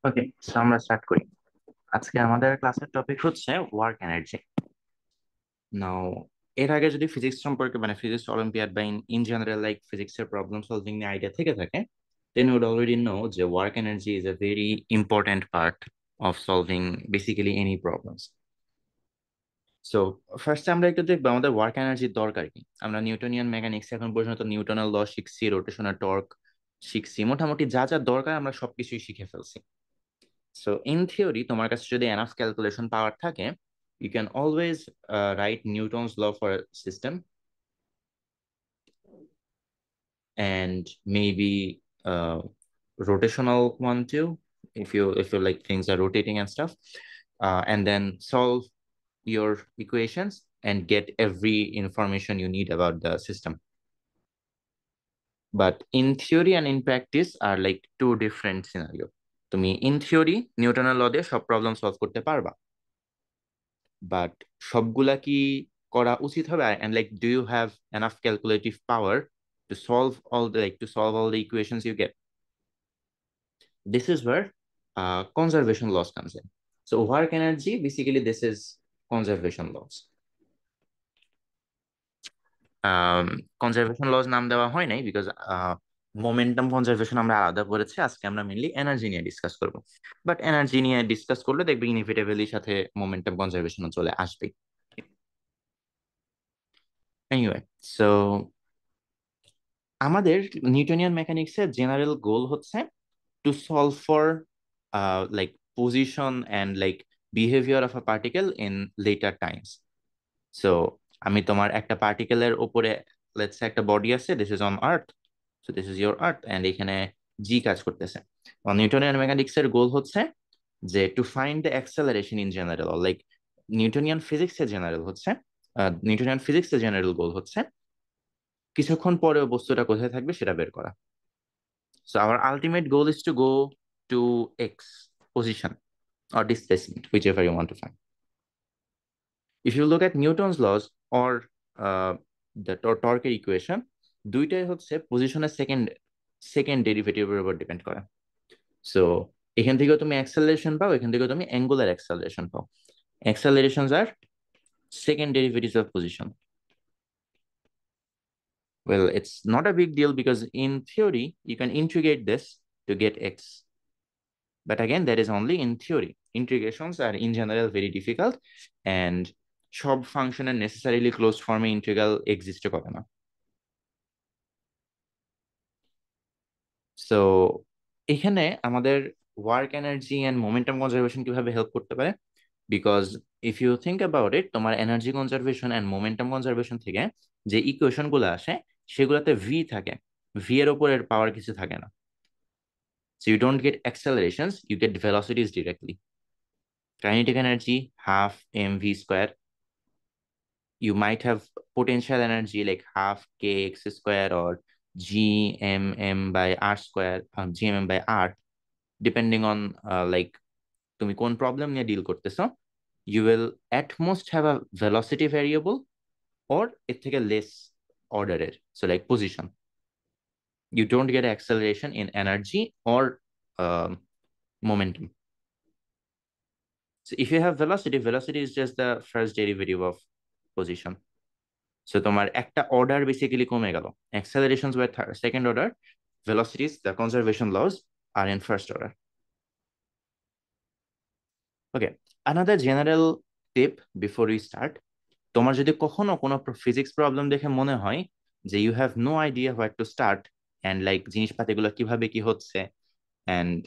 ওকে, so আমরা start করি। আজকে আমাদের ক্লাসের টপিক হচ্ছে ওয়ার্ক এনার্জি। নাও, এর আগে যদি ফিজিক্স সম্পর্কে মানে ফিজিক্স অলিম্পিয়াড বা ইন জেনারেল লাইক ফিজিক্সের প্রবলেম সলভিং নিয়ে আইডিয়া থেকে থাকে, then you would already know যে work energy is a very important part of solving basically any problems. So ফার্স্টে আমরা একটু দেখবো আমাদের ওয়ার্ক এনার্জির দরকার কি। আমরা নিউটনিয়ান মেকানিক্স এখন পর্যন্ত নিউটনের ল শিখছি, রোটেশনাল টর্ক শিখছি, মোটামুটি যা যা দরকার আমরা সবকিছুই শিখে ফেলছি। So in theory, তোমার কাছে যদি enough calculation power থাকে, you can always write Newton's law for a system and maybe rotational one too, if you like things are rotating and stuff, and then solve your equations and get every information you need about the system. But in theory and in practice are like two different scenario. তুমি in theory নিউটনের ল দিয়ে সব problem solve করতে পারবা, but সবগুলা কি করা উচিত হবে? And like do you have enough calculative power to solve all the equations you get? This is where conservation laws comes in. So work energy, basically this is conservation laws. Conservation laws নাম দেওয়া হয় নাই because momentum conservation আমরা আলাদা করেছি। আজকে আমরা mainly energy নিয়ে ডিসকাস করব, বাট এনার্জি নিয়ে ডিসকাস করলে দেখবে ইনএভিটেবলি সাথে মোমেন্টাম কনজারভেশন চলে আসবে। এনিওয়ে, সো আমাদের নিউটনিয়ান মেকানিক্সের জেনারেল গোল হচ্ছে to solve for like position and like behaviour of a particle in letter Times. So আমি তোমার একটা পার্টিকেলের উপরে, লেটস সে একটা বডি আছে, this is on earth, so this is your earth, and এখানে জি কাজ করতেছে। নিউটনিয়ান মেকানিক্স এর গোল হচ্ছে যে to find the acceleration in general, like Newtonian physics এর জেনারেল হচ্ছে, নিউটনিয়ান ফিজিক্স এর জেনারেল গোল হচ্ছে কিছুক্ষণ পরে বস্তুটা কোথায় থাকবে সেটা বের করা। So our ultimate goal is to go to X position or displacement, whichever you want to find. If you look at Newton's laws or the torque equation, দুইটাই হচ্ছে পজিশনের সেকেন্ড ডেরিভেটিভের উপর ডিপেন্ড করে। সো এখান থেকেও তুমি অ্যাক্সেলারেশন পাও, এখান থেকেও তুমি অ্যাঙ্গুলার অ্যাক্সেলারেশন পাও। Accelerations are second derivatives of position. Well, it's not a big deal because in theory you can integrate this to get X. But again, that is only in theory. Integrations are in general very difficult, and সব ফাংশনের necessarily closed form integral exist করে না। So এখানে আমাদের work energy and momentum conservation কিভাবে help করতে পারে, because if you think about it, তোমার energy conservation and momentum conservation থেকে যে ইকুয়েশন গুলো আসে সেগুলোতে ভি থাকে, ভি এর উপরের পাওয়ার কিছু থাকে না। So you don't get accelerations, you get velocities directly. Kinetic energy half mv square, you might have potential energy like half kx square or gmm by r square, gmm by r, depending on like তুমি কোন problem নিয়ে deal করতেছো। You will at most have a velocity variable or এর থেকে less ordered, so like position. You don't get acceleration in energy or um, momentum. So if you have velocity, velocity is just the first derivative of position. So তোমার একটা order basically কমে গেল। Accelerations were second order, velocities, the conservation laws are in first order. Okay, another general tip before we start, তোমার যদি কখনো কোনো physics problem দেখে মনে হয় যে you have no idea where to start and like জিনিসপাতিগুলো কিভাবে কি হচ্ছে and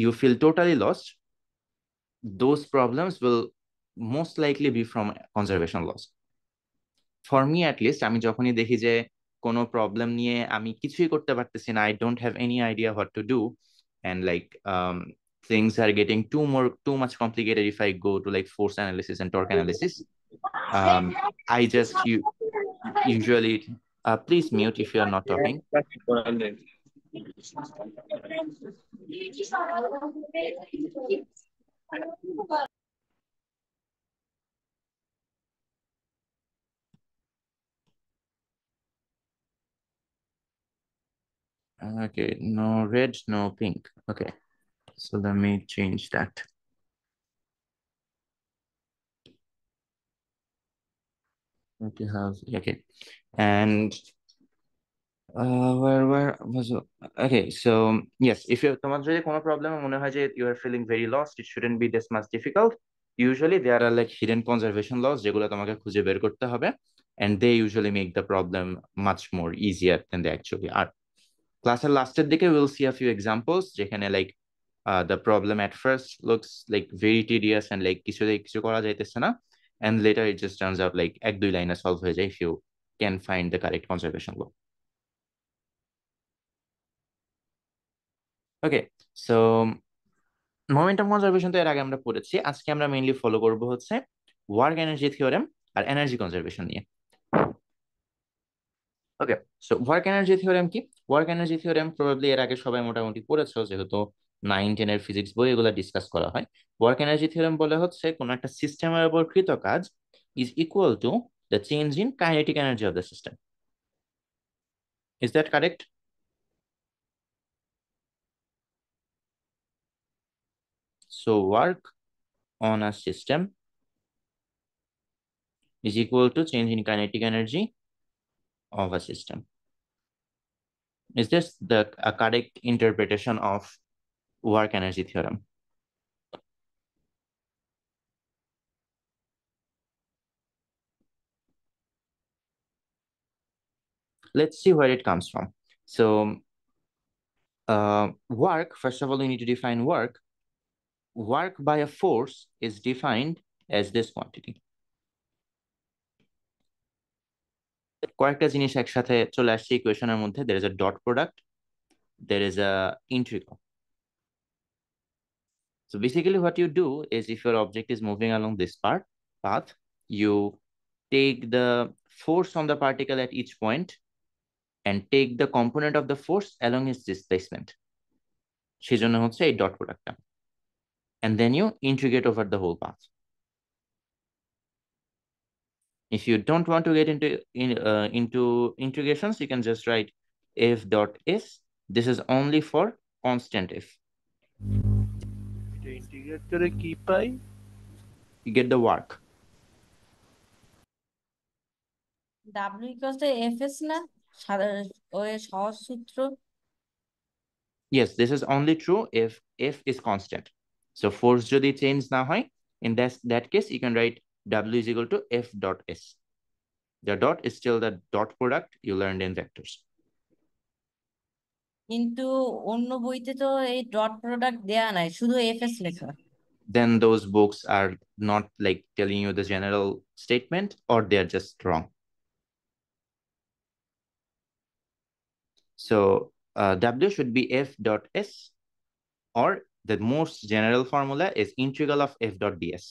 you feel totally lost, those problems will most likely be from conservation laws. For me at least, আমি যখনই দেখি যে কোনো প্রবলেম নিয়ে আমি কিছুই করতে পারতেছি না, I don't have any idea what to do, and like things are getting too much complicated if I go to like force analysis and torque analysis, I just usually please mute if you are not talking. Okay, no red, no pink. Okay, So let me change that. Okay. And where was it? Okay, so yes, if you're তোমার যদি কোনো problem মনে হয় যে you are feeling very lost, it shouldn't be this much difficult. Usually there are like hidden conservation laws যেগুলো তোমাকে খুঁজে বের করতে হবে, and they usually make the problem much more easier than they actually are. Classের লাস্টের দিকে we'll see a few examples যেখানে like the problem at first looks like very tedious and like কিছু করা যাইতেছে না, and later it just turns out like এক দুই লাইনে solve হয়ে যায় if you can find the correct conservation law. Okay, so momentum conservation তো এর আগে আমরা পড়েছি, আজকে আমরা মেইনলি ফলো করব হচ্ছে ওয়ার্ক এনার্জি থিওরেম আর এনার্জি কনজারভেশন নিয়ে। ওকে, সো ওয়ার্ক এনার্জি থিওরেম কি? ওয়ার্ক এনার্জি থিওরেম প্রবাবলি এর আগে সবাই মোটামুটি পড়েছো, যেহেতু 9-10 এর ফিজিক্স বই এগুলো ডিসকাস করা হয়। ওয়ার্ক এনার্জি থিওরেম বলে হচ্ছে কোন একটা সিস্টেমের উপর কৃত কাজ is equal to the change in kinetic energy of the system. Is that correct? So work on a system is equal to change in kinetic energy of a system. Is this the a correct interpretation of work energy theorem? Let's see where it comes from. So, work, first of all, we need to define work. Work by a force is defined as this quantity. কয়েকটা জিনিস একসাথে চলে আসছে ইকুয়েশনের মধ্যে। There is a dot product, there is a integral. So basically what you do is if your object is moving along this path, you take the force on the particle at each point and take the component of the force along its displacement. সেজন্য হচ্ছে এই dot প্রোডাক্টটা, and then you integrate over the whole path. If you don't want to get into integrations, you can just write f dot s. This is only for constant f. Integrate করে কি পাই? You get the work. W equals to Fs না ওই সহজ সূত্র। Yes, this is only true if f is constant. So force যদি change না হয়, in that case you can write W is equal to f dot s. The dot is still the dot product you learned in vectors. কিন্তু অন্য বইতে তো এই dot product দেয়া নাই, শুধু Fs লেখা। Then those books are not like telling you the general statement, or they're just wrong. So W should be f dot s, or the most general formula is integral of f dot ds.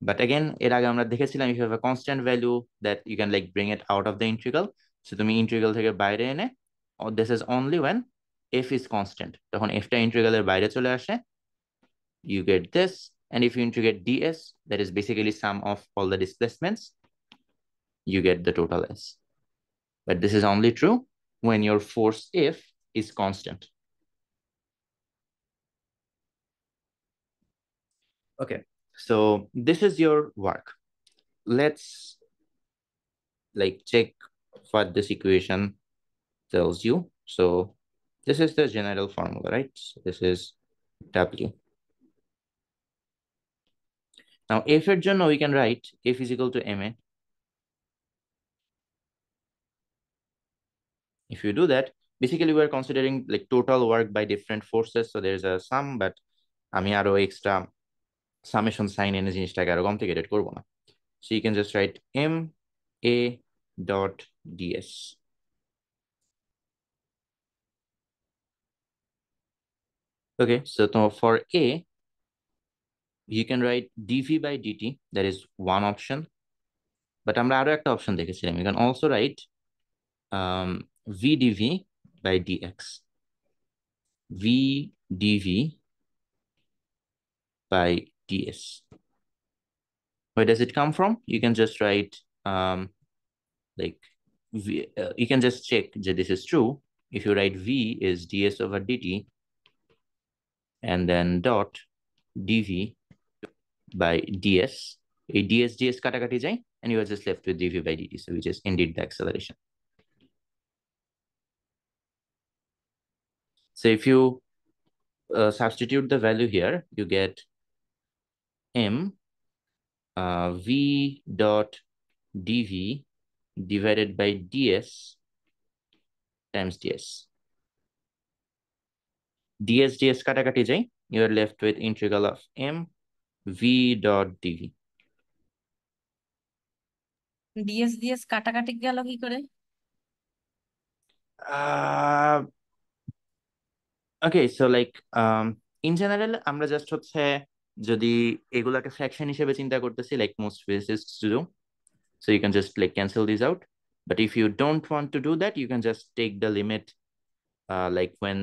But again, এর আগে আমরা দেখেছিলাম if you have a constant value that you can like bring it out of the integral. So তুমি integral থেকে বাইরে এনে, or this is only when f is constant. তখন f টা integral এর বাইরে চলে আসে, you get this. And if you integrate ds, that is basically sum of all the displacements, you get the total s. But this is only true when your force f is constant. Okay, so this is your work. Let's like check what this equation tells you. So this is the general formula, right? So this is W. Now f এর জন্য we can write f is equal to ma. If you do that, basically we are considering like total work by different forces. So there's a sum, but আমি আরো extra summation sign এনে জিনিসটাকে আরো complicated করবো না. So you can just write m a dot ds. Okay, so for a, you can write dv by dt, that is one option. But আমরা আরো একটা option দেখেছিলাম, you can also write v dv by dx. v dv by ds. Where does it come from? You can just write like you can just check that this is true. If you write v is ds over dt, and then dot dv by ds. A ds কাটাকাটি যায়, and you are just left with dv by dt, so which is indeed the acceleration. So if you substitute the value here, you get m v dot dv divided by ds times ds. ds কাটাকাটি যায়, you are left with integral of m v dot dv. DS DS কাটাকাটি গেল কি করে? ওকে, so like in general আমরা just হচ্ছে যদি এগুলাকে ফ্র্যাকশন হিসেবে চিন্তা করতেছি, like most physicists do, so you can just like cancel these out. But if you don't want to do that, you can just take the limit like when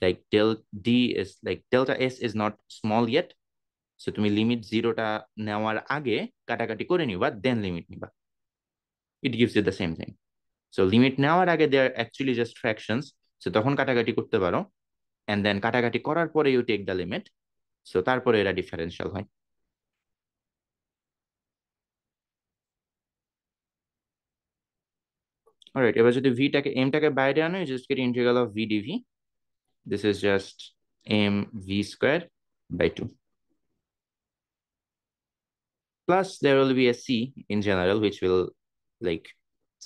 like del d is like delta s is not small yet, so তুমি limit জিরোটা নেওয়ার আগে কাটাকাটি করে নিবা, দেন limit নিবা, it gives you the same thing. So limit নেওয়ার আগে they are actually just fractions, so তখন কাটাকাটি করতে পারো, and then কাটাকাটি করার পরে you take the limit, so তারপরে এরা ডিফারেন্সিয়াল হয়। অলরাইট, এবার যদি এমটাকে বাইরে আনো, you just get integral of v dv. This is just m v square by 2. Plus there will be a c in general, which will like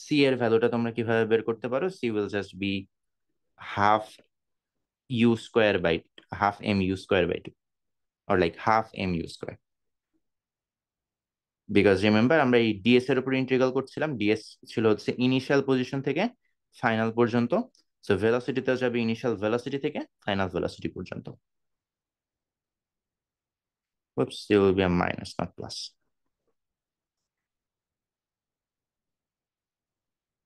c এর ভ্যালুটা তোমরা কিভাবে বের করতে পারো, c will just be half u square by half mu square by 2, or like half mu square. Because remember আমরা এই DS এর উপর ইন্টিগ্রাল করছিলাম, ডিএস ছিল হচ্ছে ইনিশিয়াল পজিশন থেকে ফাইনাল পর্যন্ত, সো ভেলোসিটিতে যাবে ইনিশিয়াল ভেলোসিটি থেকে ফাইনাল ভেলোসিটি পর্যন্ত। Oops, there will be a minus, not plus.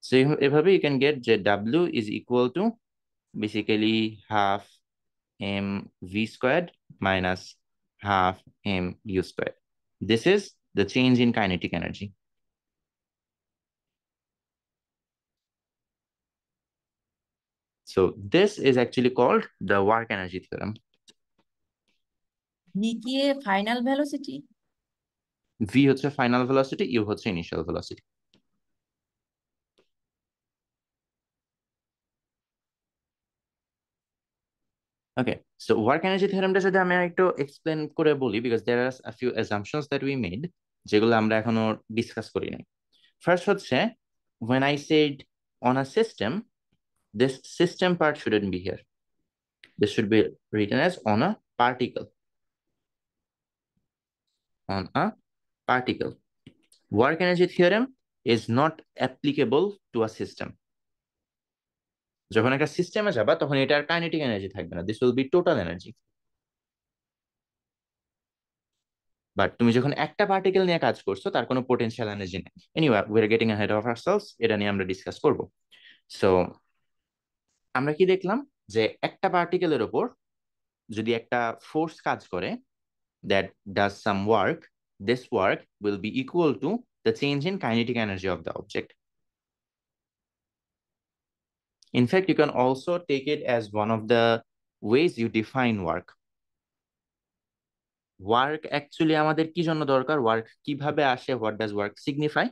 So এভাবে you can get যে w is equal to basically half m v squared minus half m u squared. This is the change in kinetic energy. So this is actually called the work energy theorem. V কি final velocity? v হচ্ছে final velocity, u হচ্ছে initial velocity. Okay, so work energy theoremটা যদি আমি একটু explain করে বলি, because there are a few assumptions that we made যেগুলো আমরা এখনো ডিসকাস করি নাই। ফার্স্ট হচ্ছে, when I said on a system, this system part shouldn't be here. This should be written as on a particle. On a particle. Work energy theorem is not applicable to a system. যখন একটা সিস্টেমে যাবা তখন এটার kinetic energy থাকবে না, this will be total energy. But তুমি যখন একটা পার্টিকেল নিয়ে কাজ করছো, তার কোনো পোটেনশিয়াল এনার্জি নেই। Anyway, we are getting ahead of ourselves, এটা নিয়ে আমরা ডিসকাস করব। সো আমরা কি দেখলাম, যে একটা পার্টিকেলের উপর যদি একটা ফোর্স কাজ করে, that does some work, this work will be equal to the change in kinetic energy of the object. In fact, you can also take it as one of the ways you define work. Work actually আমাদের কি জন্য দরকার, work কিভাবে আসে, what does work signify?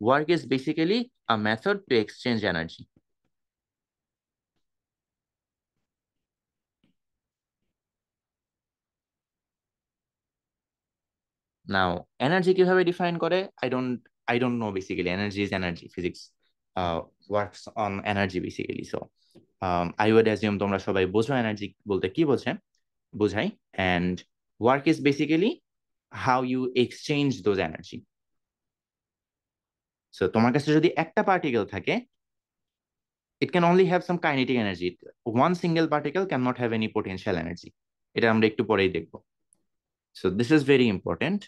Work is basically a method two exchange energy. Now energy কিভাবে define করে, I don't know basically. Energy is energy. Physics works on energy basically. So I would assume তোমরা সবাই বোঝো energy বলতে কি বোঝাই, and work is basically how you exchange those energy. So তোমার কাছে যদি একটা পার্টিকেল থাকে, it can only have some kinetic energy. One single particle cannot have any potential energy. এটা আমরা একটু পরেই দেখব। So this is very important.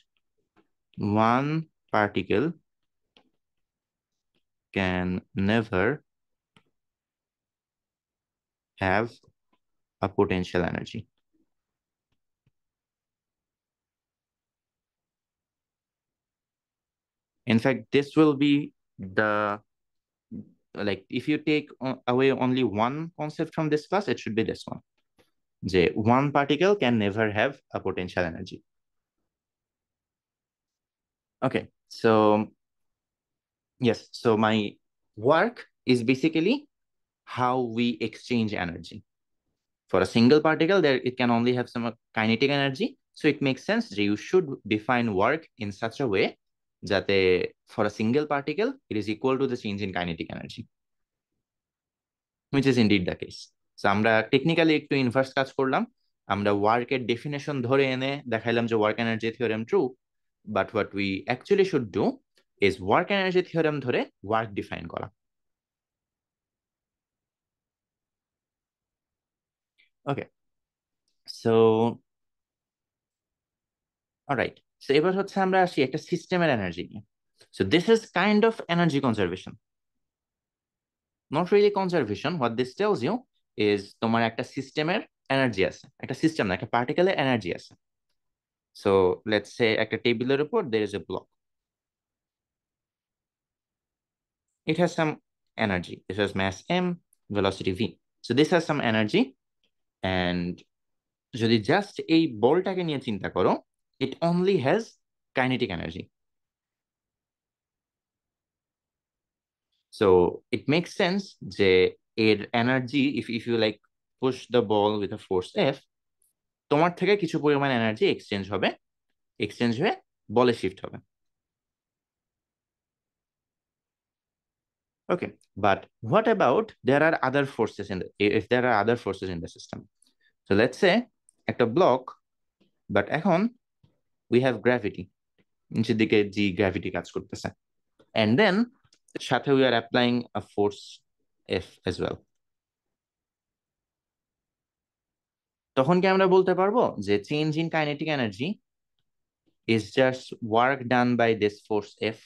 One particle can never have a potential energy. In fact, this will be the, like, if you take away only one concept from this class, it should be this one. যে one particle can never have a potential energy. Okay, so yes, so my work is basically how we exchange energy. For a single particle, there it can only have some kinetic energy. So it makes sense that you should define work in such a way that for a single particle, it is equal to the change in kinetic energy, which is indeed the case. So আমরা technically একটু inverse কাজ করলাম। আমরা ওয়ার্কের definition ধরে এনে দেখাইলাম যে work energy theorem true, but what we actually should do is work energy theorem ধরে ওয়ার্ক ডিফাইন করা। ওকে, সো অলরাইট, সো এবার হচ্ছে আমরা আসি একটা সিস্টেমের এনার্জি নিয়ে। So this is kind of energy conservation, not really conservation. What this tells you is তোমার একটা সিস্টেমের এনার্জি আছে, একটা সিস্টেম না, একটা পার্টিকেলের এনার্জি আছে। সো লেটস সে একটা টেবিলের উপর there is a block, it has some energy. This has mass m, velocity v. So this has some energy, and যদি জাস্ট এই বলটাকে নিয়ে চিন্তা করো, it only has kinetic energy. So it makes sense যে এর energy, if you like push the ball with a force f, তোমার থেকে কিছু পরিমাণ এনার্জি এক্সচেঞ্জ হয়ে বলে শিফট হবে। Okay, but what about there are other forces in the, if there are other forces in the system? So let's say একটা block, but এখন we have gravity, নিচের দিকে জি গ্র্যাভিটি কাজ করতেছে, and then সাথে we are applying a force F as well. তখন কি আমরা বলতে পারবো যে change in kinetic energy is just work done by this force F?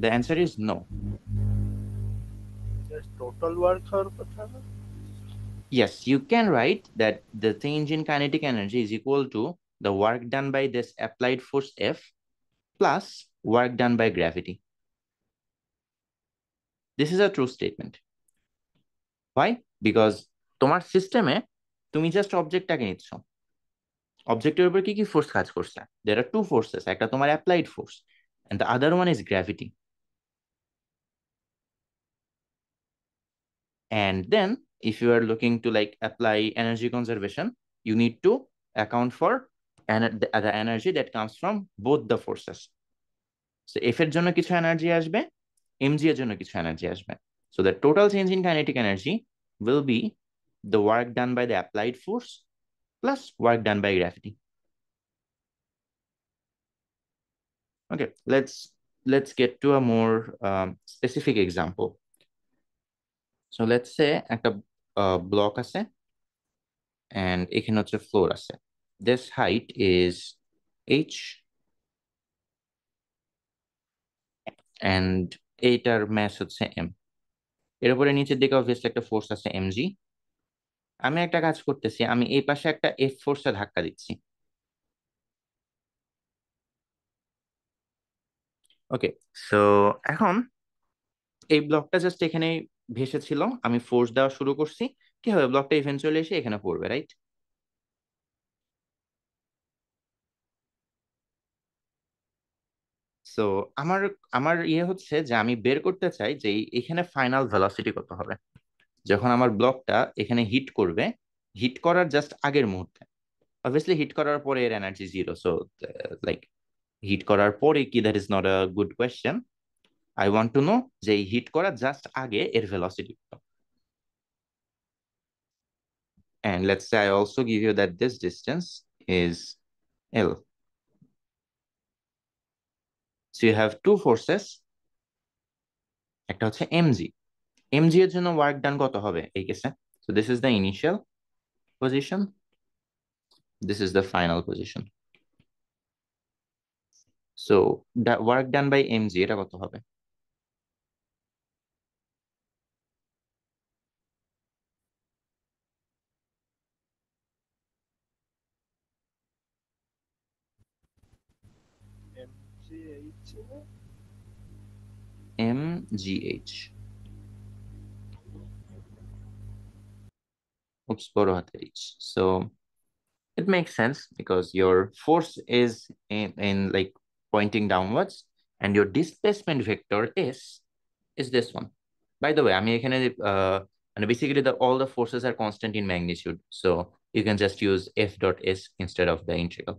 The answer is no. Just total work হওয়ার কথা না? Yes, you can write that the change in kinetic energy is equal to the work done by this applied force F plus work done by gravity. This is a true statement. Why? Because তোমার সিস্টেমে তুমি just অবজেক্টটাকে নিচ্ছ, অবজেক্টের উপর কি কি force কাজ করছে? There are two forces, একটা তোমার applied force and the other one is gravity. And then if you are looking to like apply energy conservation, you need to account for the energy that comes from both the forces. So F এর জন্য কিছু energy আসবে, mg এর জন্য কিছু energy আসবে. So the total change in kinetic energy will be the work done by the applied force plus work done by gravity. Okay, let's get to a more specific example. So let's say একটা block আছে and এখানে হচ্ছে floor আছে. This height is h and এইটার mass হচ্ছে m. এর উপরে নিচের দিকে obviously একটা ফোর্স আছে mg. আমি একটা কাজ করতেছি, আমি এই পাশে একটা f ফোর্সে ধাক্কা দিচ্ছি। ওকে, সো এখন এই ব্লকটা জাস্ট এখানে ভেসে ছিল, আমি ফোর্স দেওয়া শুরু করছি, কি হবে? ব্লকটা ইভেন্চুয়ালি এসে এখানে পড়বে, রাইট? সো আমার আমার ইয়ে হচ্ছে যে আমি বের করতে চাই যে এখানে ফাইনাল ভেলোসিটি কত হবে যখন আমার ব্লকটা এখানে হিট করবে, হিট করার জাস্ট আগের মুহূর্তে। অবভিয়াসলি হিট করার পরে এর energy zero, so like hit করার পরে কি, that is not a good question. I want to know যে এই হিট করার জাস্ট আগে এর ভেলোসিটি কত। And let's say I also give you that this distance is L. So you have two forces, একটা হচ্ছে mg, mg এর জন্য ওয়ার্ক ডান কত হবে এই কেসে? So this is the initial position, this is the final position. So the work done by mg এটা কত হবে? mgh. Oops, বড় হাতের h. So it makes sense because your force is in like pointing downwards and your displacement vector is this one. By the way, আমি এখানে and basically all the forces are constant in magnitude. So you can just use f dot s instead of the integral.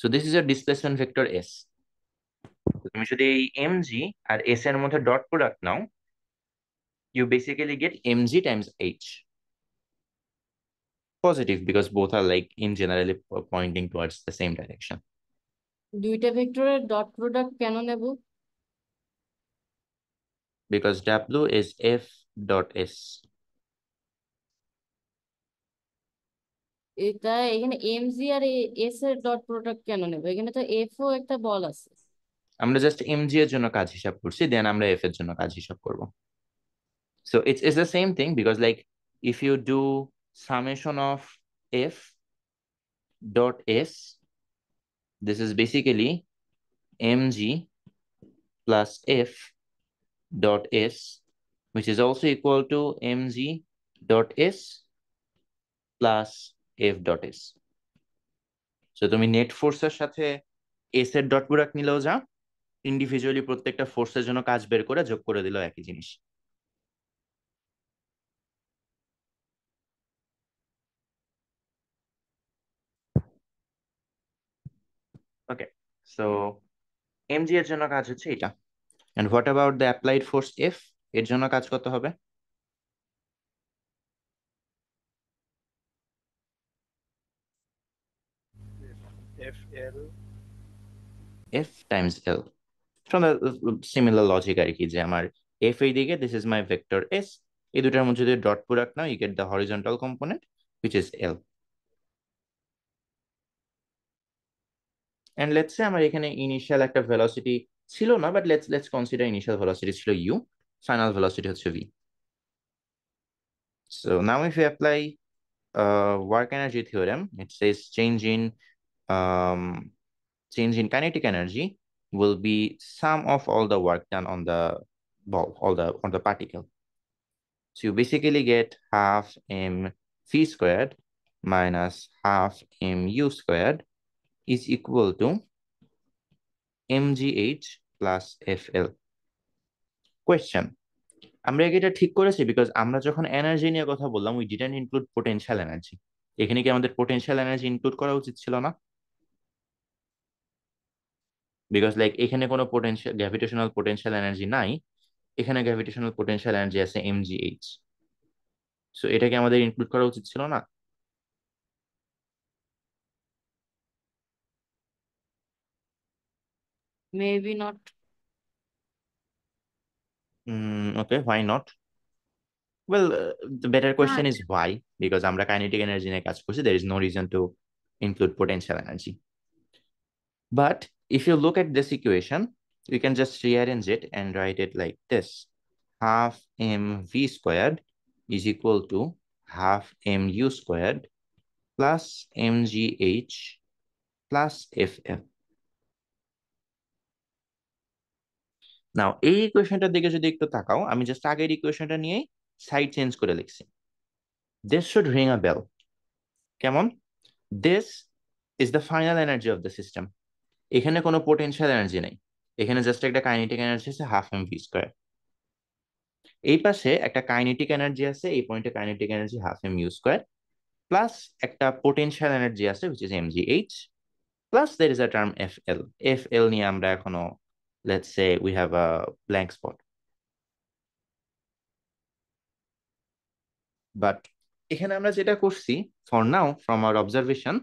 So this is your displacement vector s. তুমি যদি এই mg আর s এর মধ্যে dot product now, you basically get mg times h. Positive because both are like in generally pointing towards the same direction. দুইটা ভেক্টরের dot product কেন নেব? Because w is f dot s. এটা এখানে MG আর S এর dot product কেন নেব? এখানে তো এফ ও একটা বল আছে। আমরা জাস্ট mg এর জন্য কাজ হিসাব করছি, দেন আমরা f এর জন্য কাজ হিসাব করব. So it's the same thing because like if you do summation of f dot s, this is basically mg plus f dot s, which is also equal to mg dot s plus f dot s. So তুমি net ফোর্সের সাথে S এর dot product নিলেও যা, individually প্রত্যেকটা ফোর্সের জন্য কাজ বের করে যোগ করে দিলেও একই জিনিস. ওকে, সো mg এর জন্য কাজ হচ্ছে এটা. And what about the applied force F? এর জন্য কাজ কত হবে? FL F times L. From the similar logic আর কি, যে আমার F এই দিকে, this is my vector S. এই দুটার মধ্যে যদি dot product now, you get the horizontal component, which is L. And let's say আমার এখানে ইনিশিয়াল একটা ভেলোসিটি ছিল না, but let's consider initial velocity ছিল u, ফাইনাল ভেলোসিটি হচ্ছে v. So now if we apply work energy theorem, it says um, change in kinetic energy will be sum of all the work done on the ball, on the particle. So you basically get half mv squared minus half mu squared is equal to mgh plus fl. Question: আমরা এটা ঠিক করেছি because আমরা যখন energy নিয়ে কথা বললাম, we didn't include potential energy. এখানে কি আমাদের পোটেনশিয়াল এনার্জি ইনক্লুড করা উচিত ছিল না? বিকজ লাইক এখানে কোনো পোটেনশিয়াল গ্র্যাভিটেশনাল পোটেনশিয়াল এনার্জি নাই, এখানে গ্র্যাভিটেশনাল পোটেনশিয়াল এনার্জি আছে mgh. সো এটাকে আমাদের ইনক্লুড করা উচিত ছিল না? Maybe not. Okay, why not? Well, the better question is why, because আমরা কাইনেটিক এনার্জি নিয়ে কাজ করছি, there is no reason to include potential energy. But if you look at this equation, you can just rearrange it and write it like this: half mv squared is equal to half mu squared plus mgh plus fl. নাও এই ইকুয়েশনটার দিকে যদি একটু তাকাও, আমি just আগের ইকুয়েশনটা নিয়ে side change করে লিখছি. This should ring a bell. কেমন? This is the final energy of the system. এখানে কোনো পোটেনশিয়াল এনার্জি নেই, এখানে জাস্ট একটা কাইনেটিক এনার্জি আছে হাফ mv স্কয়ার. এই পাশে একটা কাইনেটিক এনার্জি আছে, এই পয়েন্টে kinetic energy half mu square, plus একটা পোটেনশিয়াল এনার্জি আছে which is mgh, plus there is a term fl. fl নিয়ে আমরা এখনো, let's say we have a blank spot. But এখানে আমরা যেটা করছি, for now from our observation,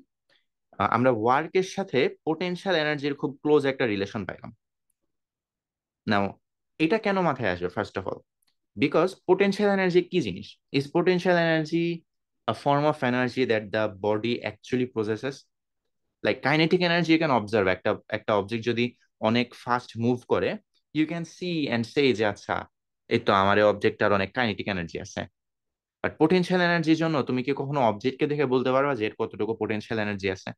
আমরা ওয়ার্কের সাথে পোটেনশিয়াল এনার্জির খুব ক্লোজ একটা রিলেশন পাইলাম. নাও এটা কেন মাথায় আসবে? First of all, because potential energy কি জিনিস? Is potential energy a form of energy that the body actually possesses? Like kinetic energy you can observe, একটা অবজেক্ট যদি অনেক ফাস্ট মুভ করে, you can see and say যে আচ্ছা এই তো আমার এই অবজেক্টটার অনেক কাইনেটিক এনার্জি আছে. বাট পোটেনশিয়াল এনার্জির জন্য তুমি কি কখনো অবজেক্টকে দেখে বলতে পারবা যে এর কতটুকু পোটেনশিয়াল এনার্জি আছে?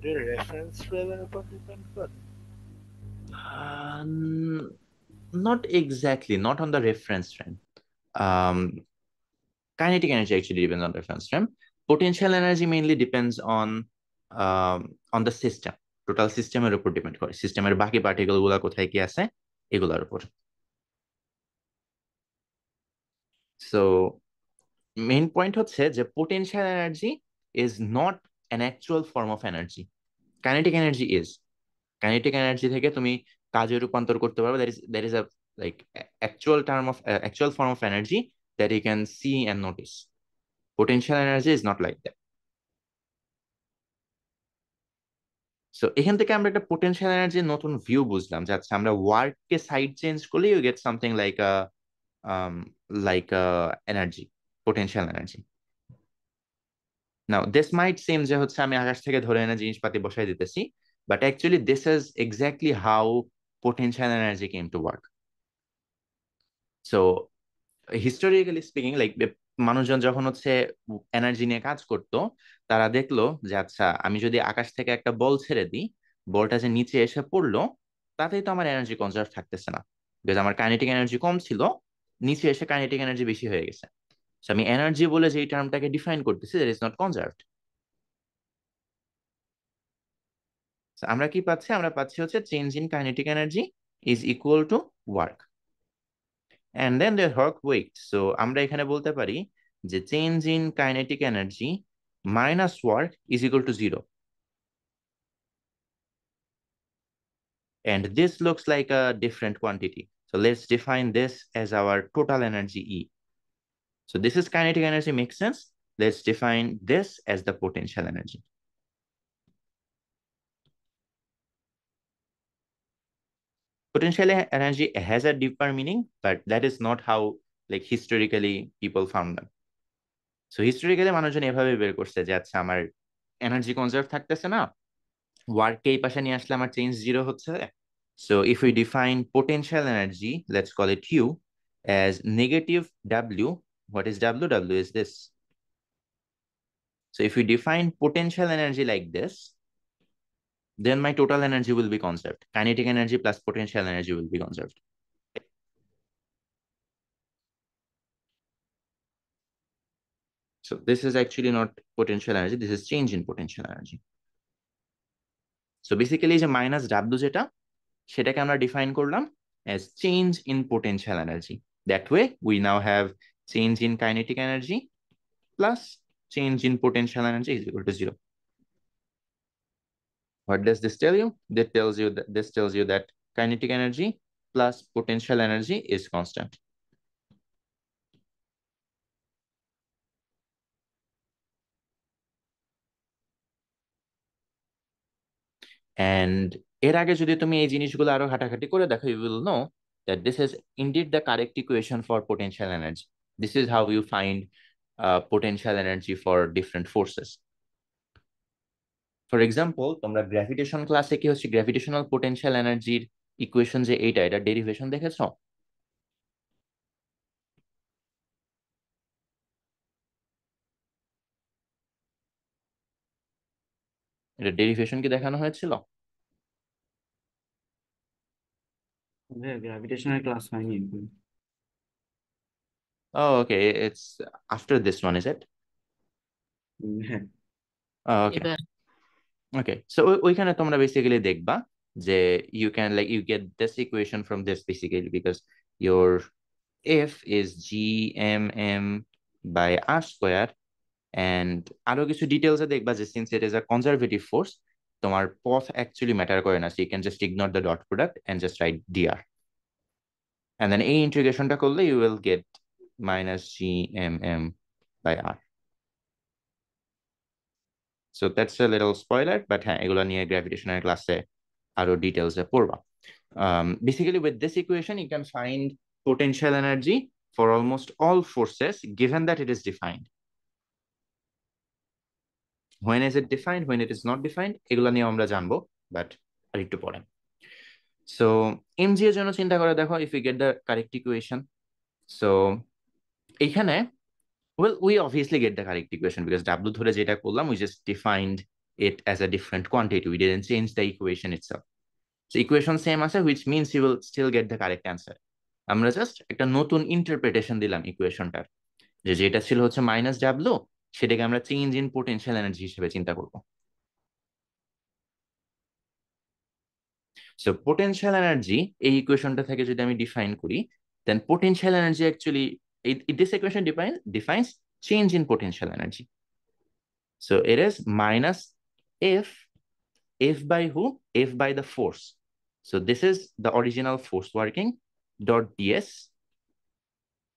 এটা রেফারেন্স ফ্রেমের উপর ডিপেন্ড করে? Not exactly, not on the reference frame. Um, Kinetic energy actually depends on reference frame. Potential energy mainly depends on the system. Total সিস্টেমের উপর ডিপেন্ড করে, সিস্টেমের বাকি পার্টিকেল গুলা কোথায় কি আছে এগুলোর উপর। সো মেইন পয়েন্ট হচ্ছে যে potential energy is not an actual form of energy, kinetic energy is. Kinetic energy থেকে তুমি কাজে রূপান্তর করতে পারবে, that is a like actual form of energy that you can see and notice. Potential energy is not like that. So এখান থেকে আমরা একটা পোটেনশিয়াল এনার্জির নতুন ভিউ বুঝলাম যে আচ্ছা আমরা ওয়ার্ককে সাইড চেঞ্জ করলে you get something like energy, potential energy. Now this might seem যে হচ্ছে আমি আকাশ থেকে ধরে এনে জিনিসপাতি বসাই দিতেছি, but actually this is exactly how potential energy came to work. So historically speaking, like মানুষজন যখন হচ্ছে এনার্জি নিয়ে কাজ করতো, তারা দেখলো যে আচ্ছা আমি যদি আকাশ থেকে একটা বল ছেড়ে দিই, বলটা যে নিচে এসে পড়লো, তাতেই তো আমার এনার্জি কনজার্ভ থাকতেছে না, বিকজ আমার কাইনেটিক এনার্জি কম ছিল, নিচে এসে কাইনেটিক এনার্জি বেশি হয়ে গেছে। So আমি এনার্জি বলে যে টার্মটাকে ডিফাইন করতেছি, দ্যাট ইজ নট কনজার্ভড। আমরা কি পাচ্ছি? আমরা পাচ্ছি হচ্ছে change in kinetic energy is equal to work and then their work weight. So আমরা এখানে বলতে পারি যে change in kinetic energy minus work is equal to 0, and this looks like a different quantity. So let's define this as our total energy E. So this is kinetic energy, makes sense. Let's define this as the potential energy. Potential energy has a deeper meaning, but that is not how like historically people found them. So historically মানুষজন এভাবে বের করছে যে আচ্ছা আমার energy conserve থাকতেছে না, ওয়ার্ককে এই পাশে নিয়ে আসলে আমার চেঞ্জ 0 হচ্ছে। So if we define potential energy, let's call it U, as negative W. What is W? W is this. So if we define potential energy like this, then my total energy will be conserved. Kinetic energy plus potential energy will be conserved. So this is actually not potential energy, this is change in potential energy. So basically যে minus W যেটা, সেটাকে আমরা define করলাম as change in potential energy. That way we now have change in kinetic energy plus change in potential energy is equal to 0. What does this tell you? This tells you that kinetic energy plus potential energy is constant. And এর আগে যদি তুমি এই জিনিসগুলো আরো ঘাটাঘাটি করে দেখো, you will know that this is indeed the correct equation for potential energy. This is how you find potential energy for different forces. For example, তোমরা গ্র্যাভিটেশন ক্লাসে কি হচ্ছে গ্র্যাভিটেশনাল পোটেনশিয়াল এনার্জির ইকুয়েশন যে এটা ডেরিভেশন দেখেছো? এটা ডেরিভেশন কি দেখানো হয়েছিল? গ্র্যাভিটেশনাল ক্লাস হয়নি এখন। Oh, okay. It's after this one, is it? হ্যাঁ, Oh, okay. এবার Okay. So ওইখানে তোমরা বেসিক্যালি দেখবা যে you can like you get this equation from this basically because your F is gmm by r square, and আরো কিছু ডিটেলসে দেখবা যে since it is a conservative force, তোমার পথ অ্যাকচুয়ালি ম্যাটার করে না, so you can just ignore the dot product and just write dr, and then এই ইন্টিগ্রেশনটা করলে you will get minus gmm by r. So that's a little spoiler, but হ্যাঁ এগুলো নিয়ে gravitational ক্লাসে আরো ডিটেলসে পড়বা. Basically with this equation you can find potential energy for almost all forces given that it is defined. When is it defined, when it is not defined, এগুলো নিয়ে আমরা জানবো, বাট আরেকটু পরে. So mg এর জন্য চিন্তা করে দেখো, if we get the correct equation, so এখানে well we obviously get the correct equation because w ধরে যেটা করলাম we just defined it as a different quantity. We didn't change the equation itself. So equation same আছে, which means you will still get the correct answer. আমরা just একটা নতুন interpretation দিলাম ইকুয়েশনটার, যেটা ছিল হচ্ছে মাইনাস ডাব্লু, সেটাকে আমরা চেঞ্জ ইন পোটেনশিয়াল এনার্জি হিসেবে চিন্তা করব। সো পোটেনশিয়াল এনার্জি এই ইকুয়েশনটা থেকে যদি আমি ডিফাইন করি, then potential energy actually this equation defines change in potential energy. So it is minus f by who? F by the force. So this is the original force working dot ds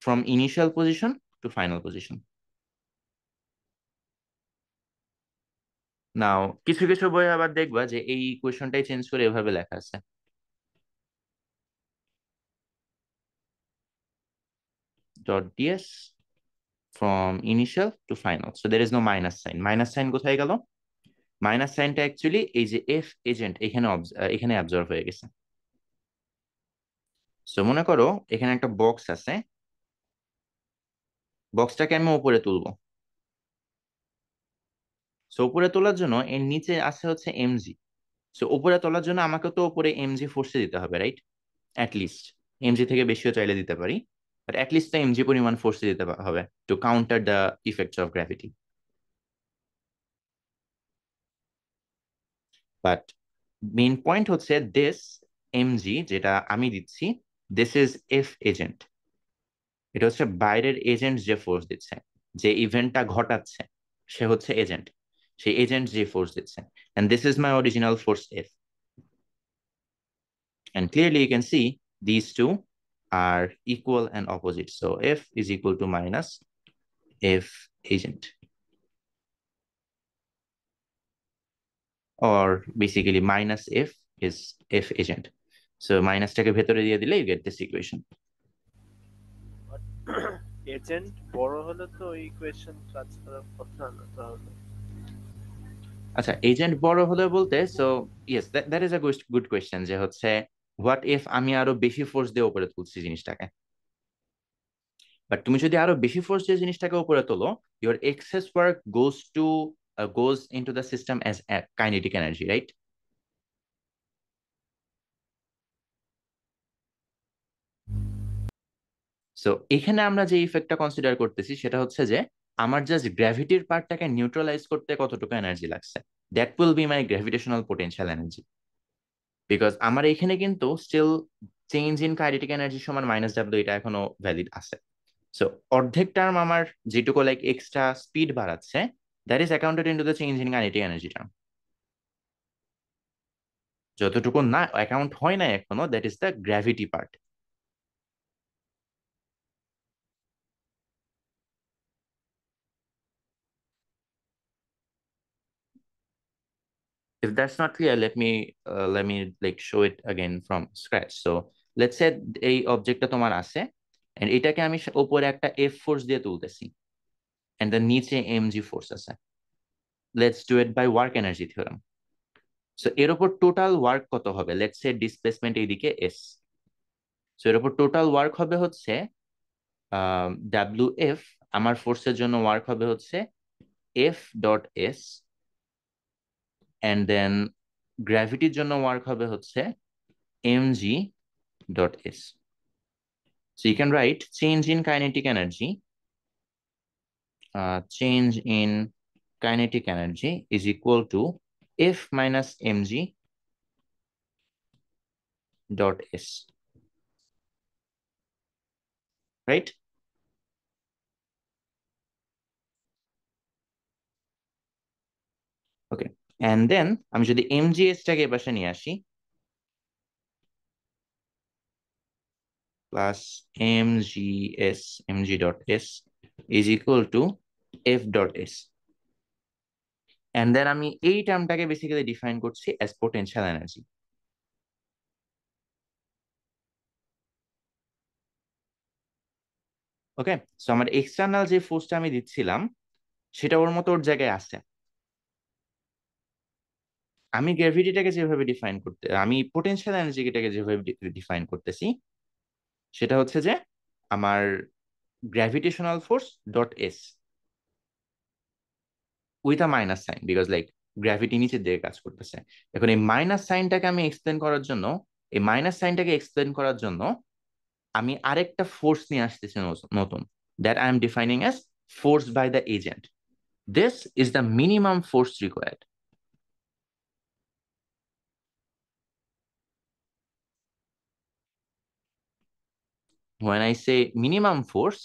from initial position to final position. Now কিছু কিছু বই আবার দেখবা যে এই ইকুয়েশনটাই change করে এভাবে লেখা আছে, dot ds from initial to final. So there is no minus sign. Minus sign কোথায় গেল? মাইনাস সাইনটা অ্যাকচুয়ালি এই যে এফ এজেন্ট এখানে অ্যাবজর্ব হয়ে গেছে। সো মনে করো এখানে একটা বক্স আছে, বক্সটাকে আমি উপরে তুলবো। সো উপরে তোলার জন্য এর নিচে আছে হচ্ছে এমজি। সো উপরে তোলার জন্য আমাকে তো উপরে এমজি ফোর্সে দিতে হবে, রাইট? অ্যাটলিস্ট এমজি থেকে বেশিও চাইলে দিতে পারি, বাট অ্যাটলিস্ট এমজি পরিমাণ ফোর্সে দিতে হবে two counter the effects of gravity. But main point হচ্ছে দিস এমজি যেটা আমি দিচ্ছি, দিস ইজ এফ এজেন্ট। এটা হচ্ছে বাইরের এজেন্ট যে ফোর্স দিচ্ছে, যে ইভেন্টটা ঘটাচ্ছে সে হচ্ছে এজেন্ট, সেই এজেন্ট যে ফোর্স দিচ্ছে। and this is my original force F, and clearly you can see these two are equal and opposite. So F is equal to minus F agent, or basically minus F is F agent. So minus টাকে ভেতরে দিয়ে দিলে you get this equation. Agent বড় হলে তো এই equation কাজ করার কথা না তাহলে। আচ্ছা, এজেন্ট বড় হলে বলতে, so yes that is a good question, যে হচ্ছে হোয়াট ইফ আমি আরো বেশি ফোর্স দিয়ে উপরে তুলছি জিনিসটাকে। বাট তুমি যদি আরো বেশি ফোর্স দিয়ে জিনিসটাকে উপরে তোলো, your excess work goes into the system as kinetic energy, right? সো এখানে আমরা যে ইফেক্টটা কনসিডার করতেছি সেটা হচ্ছে যে আমার জাস্ট গ্র্যাভিটির পার্টটাকে নিউট্রালাইজ করতে কতটুকু এনার্জি লাগছে, that will be my gravitational potential energy. Because আমার এখানে কিন্তু still change in kinetic energy সমান মাইনাস ডাব্লিউ, এটা এখনো ভ্যালিড আছে। সো অর্ধেক টার্ম আমার যেটুকু লাইক এক্সট্রা স্পিড বাড়াচ্ছে, that is accounted into the change in kinetic energy term. যতটুকু না অ্যাকাউন্ট হয় না এখনো, that is the gravity part. If that's not clear, let me like show it again from scratch. So let's say এই অবজেক্টটা তোমার আছে, and এটাকে আমি উপরে একটা এফ ফোর্স দিয়ে তুলতেছি, and the নিচে এমজি ফোর্স আছে। Let's do it by work energy theorem. So এর উপর টোটাল ওয়ার্ক কত হবে? লেটস সে ডিসপ্লেসমেন্ট এইদিকে এস। সো এর উপর টোটাল ওয়ার্ক হবে হচ্ছে ডাব্লিউ এফ। আমার ফোর্সের জন্য ওয়ার্ক হবে হচ্ছে F dot S, and then গ্র্যাভিটির জন্য ওয়ার্ক হবে হচ্ছে mg dot s. So you can write change in kinetic energy. Change in kinetic energy is equal to F minus mg dot s. Right? Okay. And then আমি যদি mgs টাকে এপাশে নিয়ে আসি, plus mg dot s is equal to f dot s. And then আমি এই টার্মটাকে basically define করছি as potential energy. ওকে, so আমার এক্সটার্নাল যে ফোর্সটা আমি দিচ্ছিলাম সেটা ওর মতো ওর জায়গায় আছে। আমি গ্র্যাভিটিটাকে যেভাবে আমি পোটেনশিয়াল এনার্জিটাকে যেভাবে ডিফাইন করতেছি সেটা হচ্ছে যে আমার gravitational force dot S with a minus sine, because like gravity নিচের দিকে কাজ করতেছে। এখন এই মাইনাস সাইনটাকে এক্সপ্লেন করার জন্য আমি আরেকটা ফোর্স নিয়ে আসতেছি নতুন, that I am defining as force by the agent. This is the minimum force required. When I say minimum force,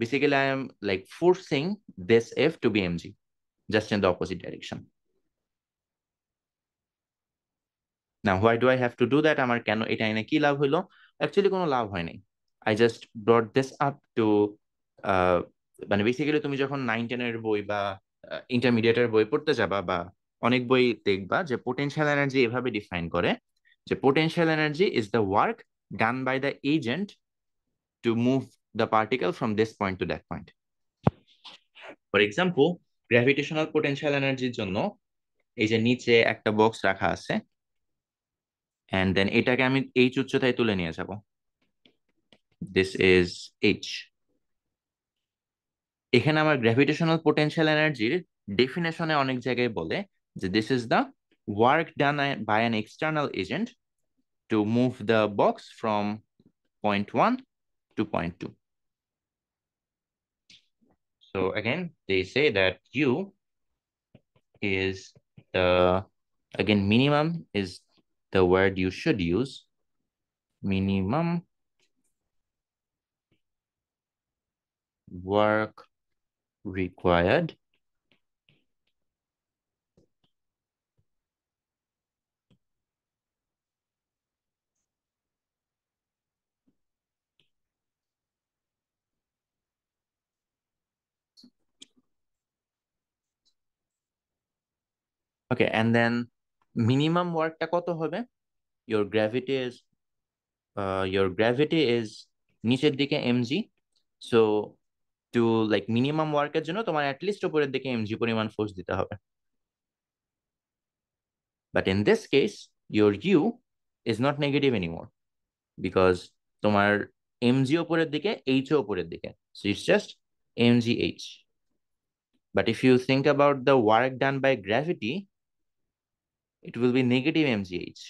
basically I am like forcing this F to be mg, just in the opposite direction. Now, why do I have to do that? আমার কেন এটা এনে কি লাভ হইলো? Actually কোনো লাভ হয় নাই। I just brought this up to মানে বেসিক্যালি তুমি যখন 9-10 বই বা ইন্টারমিডিয়েটের বই পড়তে যাবা বা অনেক বই দেখবা যে পোটেনশিয়াল এনার্জি এভাবে ডিফাইন করে যে potential energy is the work done by the agent to move the particle from this point to that point. For example, gravitational potential energy জন্য এই যে নিচে একটা বক্স রাখা আছে, and then এটাকে আমি h উচ্চতায় তুলে নিয়ে যাব। This is h. এখানে আমার গ্র্যাভিটেশনাল পোটেনশিয়াল এনার্জির ডেফিনেশনে অনেক জায়গায় বলে যে this is the work done by an external agent to move the box from point 1 to point 2. So again, they say that U is the, again, minimum is the word you should use. Minimum work required okay, and then minimum work টা কত হবে? Your gravity is নিচের দিকে mg, so to like minimum work এর জন্য তোমার at least উপরের দিকে mg পরিমাণ ফোর্স দিতে হবে। But in this case, your u is not negative anymore because তোমার mg উপরের দিকে, h উপরের দিকে, so it's just mgh. But if you think about the work done by gravity, it will be negative mgh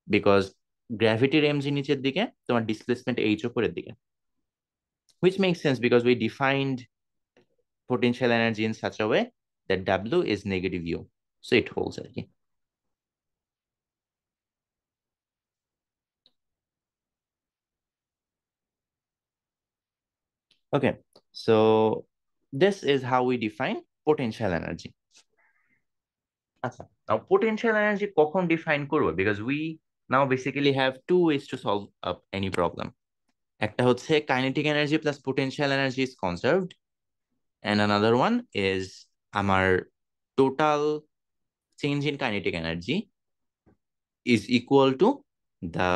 because gravity mg নিচের দিকে, তোমার displacement h উপরের দিকে, which makes sense because we defined potential energy in such a way that w is negative u, so it holds আর কি। Okay, so this is how we define potential energy. আচ্ছা, now potential energy কখন define করব? Because we now basically have two ways to solve any problem. একটা হচ্ছে kinetic energy plus potential energy is conserved, and another one is আমার total change in kinetic energy is equal to the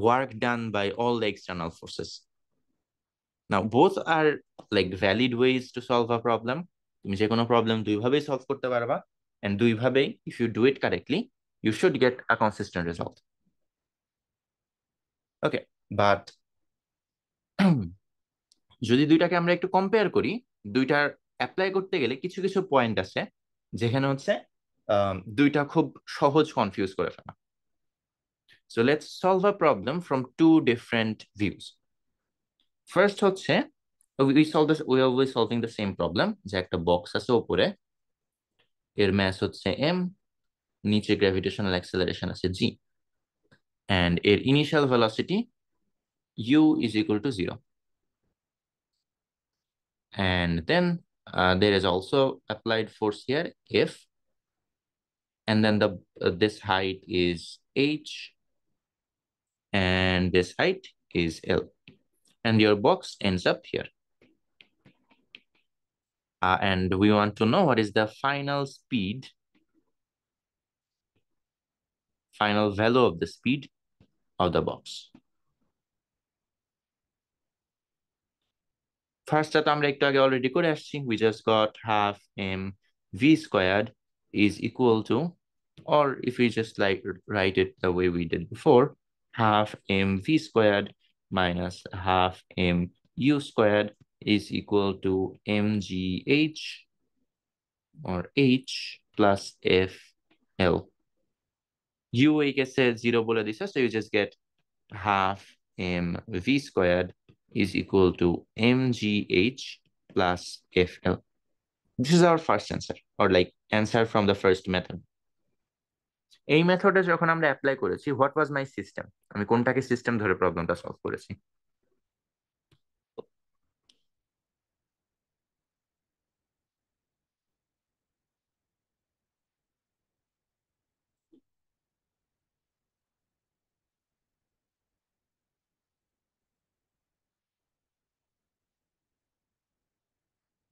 work done by all the external forces. Now, both are like valid ways to solve a problem. তুমি যে কোনো problem দুইভাবেই solve করতে পারবা, and দুইভাবেই if you do it correctly, you should get a consistent result. Okay, but যদি দুইটাকে আমরা একটু compare করি, দুইটার অ্যাপ্লাই করতে গেলে কিছু কিছু পয়েন্ট আছে যেখানে হচ্ছে দুইটা খুব সহজ কনফিউজ করে ফেলা। So let's solve a problem from two different views. First হচ্ছে we are always solving the same problem, যে একটা বক্স আছে উপরে, এর ম্যাস হচ্ছে m, নিচে গ্র্যাভিটেশনাল অ্যাক্সেলারেশন আছে g, and এর initial velocity u is equal to 0. And then there is also applied force here F, and then this height is h, and this height is L, and your box ends up here. And we want to know what is the final value of the speed of the box. First টা তো আমরা একটু আগে already করে আসছি, we just got half mv squared is equal to, or if we just like write it the way we did before, half mv squared minus half mu squared is equal to mgh or H plus FL. U এই কেসে 0 বলে দিছে, so you just get half mv squared is equal to mgh plus FL. This is our first answer, or like answer from the first method. এই মেথডে যখন আমরা apply করেছি, what was my system, আমি কোনটাকে সিস্টেম ধরে প্রবলেমটা solve করেছি?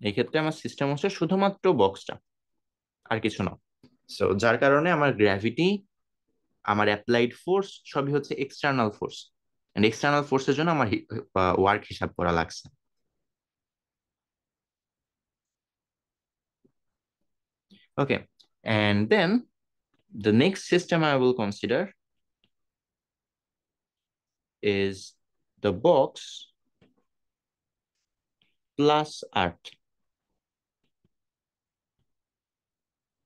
এই ক্ষেত্রে আমার সিস্টেম হচ্ছে শুধুমাত্র বক্সটা, আর কিছু না। সো যার কারণে আমার গ্র্যাভিটি, আমার অ্যাপ্লাইড ফোর্স সবই হচ্ছে এক্সটার্নাল ফোর্স, এন্ড এক্সটার্নাল ফোর্সের জন্য আমার ওয়ার্ক হিসাব করা লাগছে। Okay, and then the next system I will consider is the box plus earth.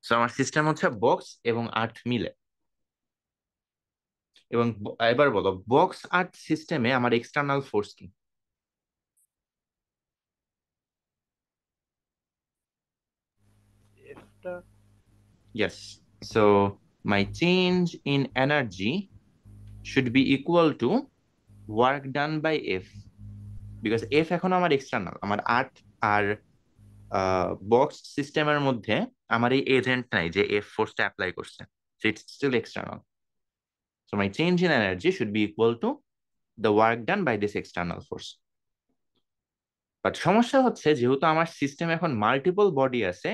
So আমার সিস্টেম হচ্ছে বক্স এবং আর্থ মিলে। এবং এবার বলো, বক্স আর্থ সিস্টেমে আমার এক্সটার্নাল ফোর্স কি? এফটা Yes, so my change in energy should be equal to work done by F, because F এখন আমার এক্সটার্নাল, আমার আর্থ আর বক্স সিস্টেমের মধ্যে আমার এই এজেন্ট নাই যে এফ ফোর্সটা অ্যাপ্লাই করছে, so it's still external. So my change in energy should be equal to the work done by this external force. But সমস্যা হচ্ছে, যেহেতু আমার সিস্টেম এখন মাল্টিপল বডি আছে,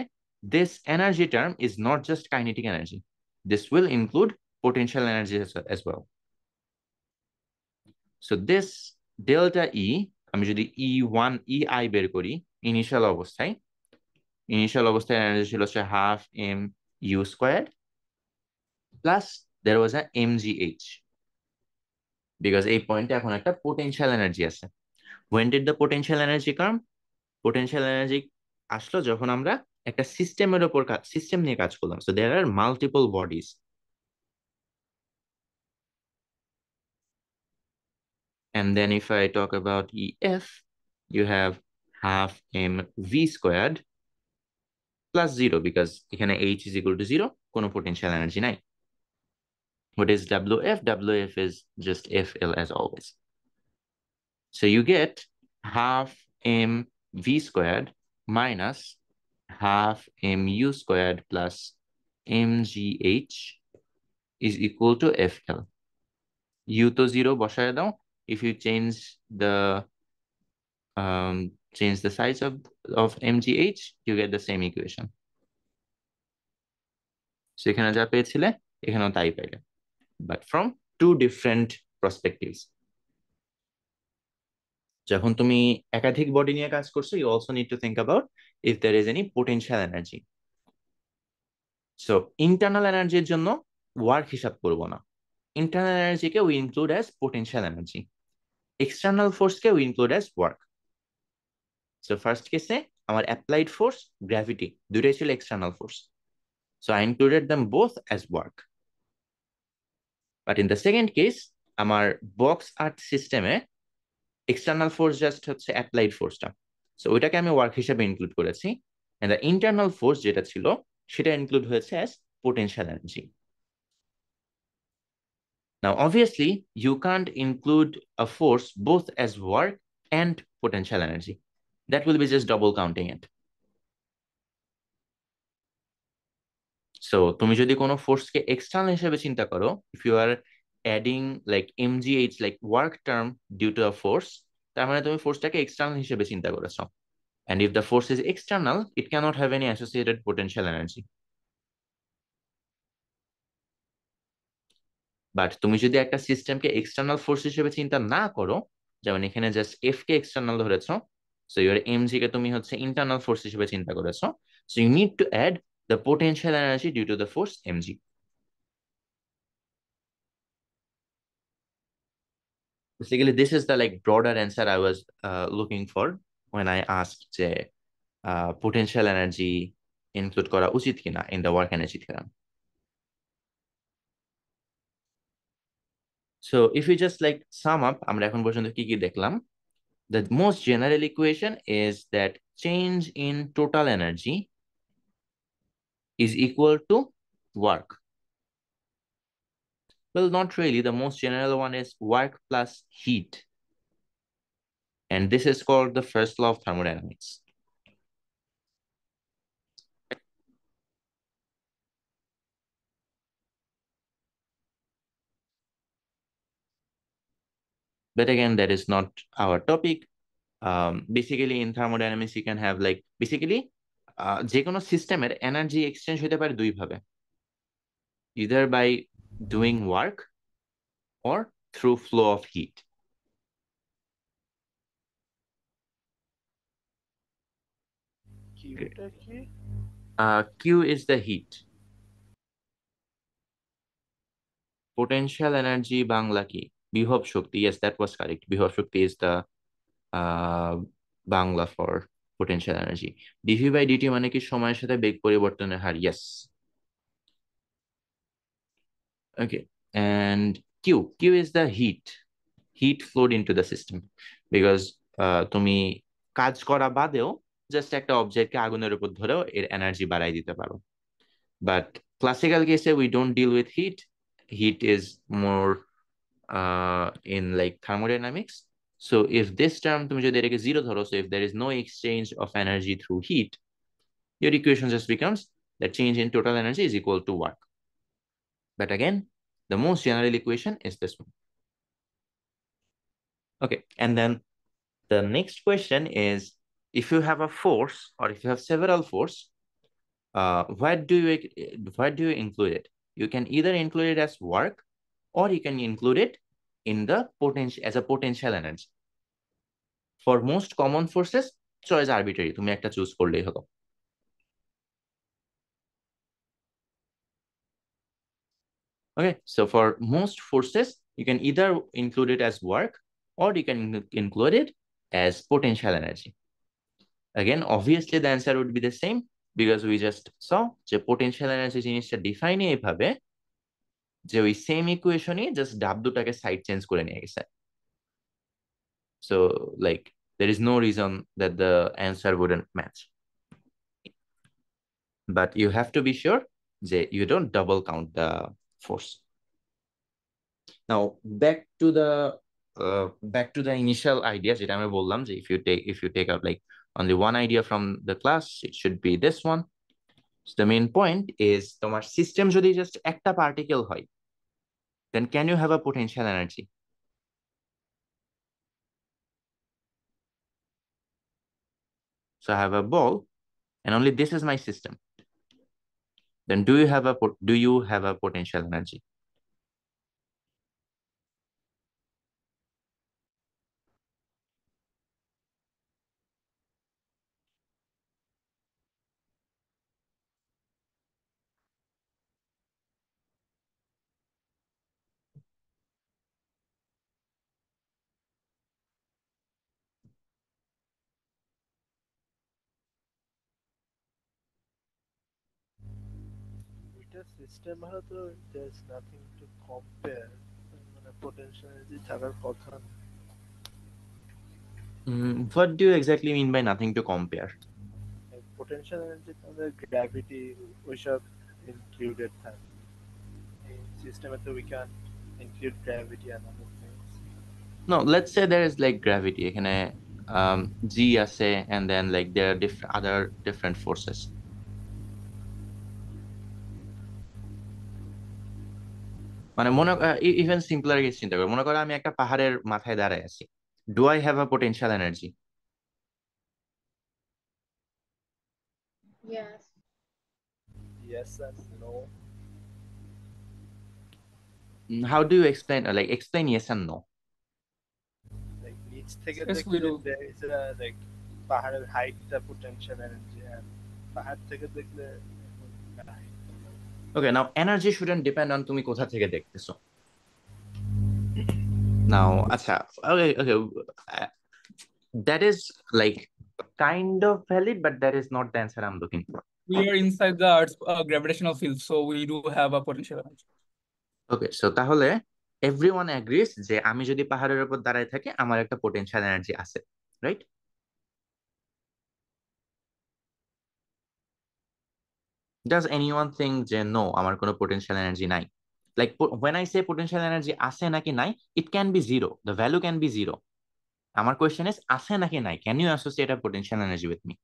this energy term is not just kinetic energy. This will include potential energy as well. So this delta E, আমি যদি E1 EI বের করি, ইনিশিয়াল অবস্থায় এনার্জি ছিল হচ্ছে half M U square plus there was a mgh, because এই পয়েন্টে এখন একটা পোটেনশিয়াল এনার্জি আছে। when did the potential energy come? Potential energy আসলো যখন আমরা একটা সিস্টেমের উপর সিস্টেম নিয়ে কাজ করলাম, so there are multiple bodies. And then if I talk about EF, you have half mv squared plus 0, because এখানে h is equal to 0, কোনো potential energy নাই। What is WF? WF is just FL as always. So you get half mv squared minus half mu squared plus mgh is equal to FL. U to 0 বসায় দাও. If you change the size of mgh, you get the same equation. So এখানে যা পেয়েছিলে এখানেও তাই পাইলে, but from two different perspectives. যখন তুমি একাধিক বডি নিয়ে কাজ করছো, you also need to think about if there is any potential energy. So internal এনার্জির জন্য ওয়ার্ক হিসাব করব না, internal এনার্জিকে we include as potential energy, external force-কে we include as work. So first case-এ আমার applied force, gravity দুটোই ছিল external force, so I included them both as work. But in the second case, আমার box earth system-এ external force just হচ্ছে applied force-টা, so ওইটাকে আমি work হিসেবে include করেছি, and the internal force যেটা ছিল সেটা ইনক্লুড হয়েছে as potential energy. Now obviously you can't include a force both as work and potential energy, that will be just double counting it. So তুমি যদি কোনো ফোর্সকে external হিসেবে চিন্তা করো, if you are adding like mgh like work term due to a force, তার মানে তুমি ফোর্সটাকে external হিসেবে চিন্তা করেছো, and if the force is external, it cannot have any associated potential energy. But তুমি যদি একটা সিস্টেমকে এক্সটার্নাল ফোর্স হিসেবে চিন্তা না করো, যেমন এখানে জাস্ট এফ কে এক্সটার্নাল ধরেছো, সো ইউর এমজি কে তুমি হচ্ছে ইন্টারনাল ফোর্স হিসেবে চিন্তা করেছো, so you need to add the potential energy due to the force MG. Basically, this is the like broader answer I was looking for when I asked potential energy include করা উচিত কিনা in the work energy theorem. So if we just like sum up, আমরা এখন পর্যন্ত কি কি দেখলাম? The most general equation is that change in total energy is equal to work. Well, not really. The most general one is work plus heat. And this is called the first law of thermodynamics. But again, that is not our topic. Basically, in thermodynamics, you can have like, basically, যে কোনো সিস্টেমের energy exchange হতে পারে দুই ভাবে, either by doing work or through flow of heat. কিউটা কি? Q is the heat. Potential energy Bangla কি? বিভব শক্তি. Yes, that was correct. বিভব শক্তি is the Bangla for potential energy. dv by dt মানে কি সময়ের সাথে বেগ পরিবর্তনের হার. Yes. Okay. And Q is the heat flowed into the system, because তুমি কাজ করা বাদেও জাস্ট একটা অবজেক্টকে আগুনের উপর ধরেও এর এনার্জি বাড়াই দিতে পারো। But classical case, we don't deal with heat. Heat is more in like thermodynamics. So if this term তুমি যদি এটাকে 0 ধরো, so if there is no exchange of energy through heat, your equation just becomes that change in total energy is equal to work. But again, the most general equation is this one. Okay, and then the next question is, if you have a force or if you have several force, where do you include it? You can either include it as work, or you can include it in the potential as a potential energy. For most common forces, choice arbitrary. তুমি একটা choose করলেই হলো. Okay, so for most forces, you can either include it as work, or you can include it as potential energy. Again, obviously the answer would be the same, because we just saw যে potential energy জিনিসটা define এইভাবে যে ওই same ইকুয়েশনই just ডাব দুটাকে side change করে নিয়ে গেছে. So like there is no reason that the answer wouldn't match. But you have to be sure that you don't double count the force. Now back to the initial ideas যেটা আমি বললাম যে if you take out like only one idea from the class, it should be this one. So the main point is তোমার system যদি just একটা particle হয়, then can you have a potential energy? So I have a ball and only this is my system. Then do you have a potential energy? এটা system হলে তো there's nothing to compare, মানে potential energy থাকার কথা না। What do you exactly mean by nothing to compare? Like potential energy আমাদের gravity ওইসব included থাকে। এই সিস্টেমে তো we can include gravity and other things. No, let's say there is like gravity এখানে G আছে, and then like there are other different forces. মানে মনে ইভেন সিম্পলার কেস চিন্তা করো, মনে করো আমি একটা পাহাড়ের মাথায় দাঁড়ায় আছি. Do I have a potential energy? Yes. Yes and no. How do you explain yes and no? Like নিচ থেকে Yes, we দেখলে do. there is a like পাহাড়ের হাইটটা potential energy, and পাহাড় থেকে দেখলে নাই। Okay, now energy shouldn't depend on তুমি কোথা থেকে দেখতেছো. Now, আচ্ছা, okay, that is like kind of valid, but that is not the answer I'm looking for. we are inside the Earth's gravitational field, so we do have a potential energy. Okay, so তাহলে everyone agrees যে আমি যদি পাহাড়ের উপর দাঁড়ায় থাকি আমার একটা পোটেনশিয়াল এনার্জি আছে, রাইট? Does anyone think যে নো আমার কোনো পোটেনশিয়াল এনার্জি নাই? Like when I say potential energy আছে নাকি নাই, it can be zero, the value can be zero. আমার কোয়েশ্চেন ইজ আছে নাকি নাই, can you associate a potential energy with me?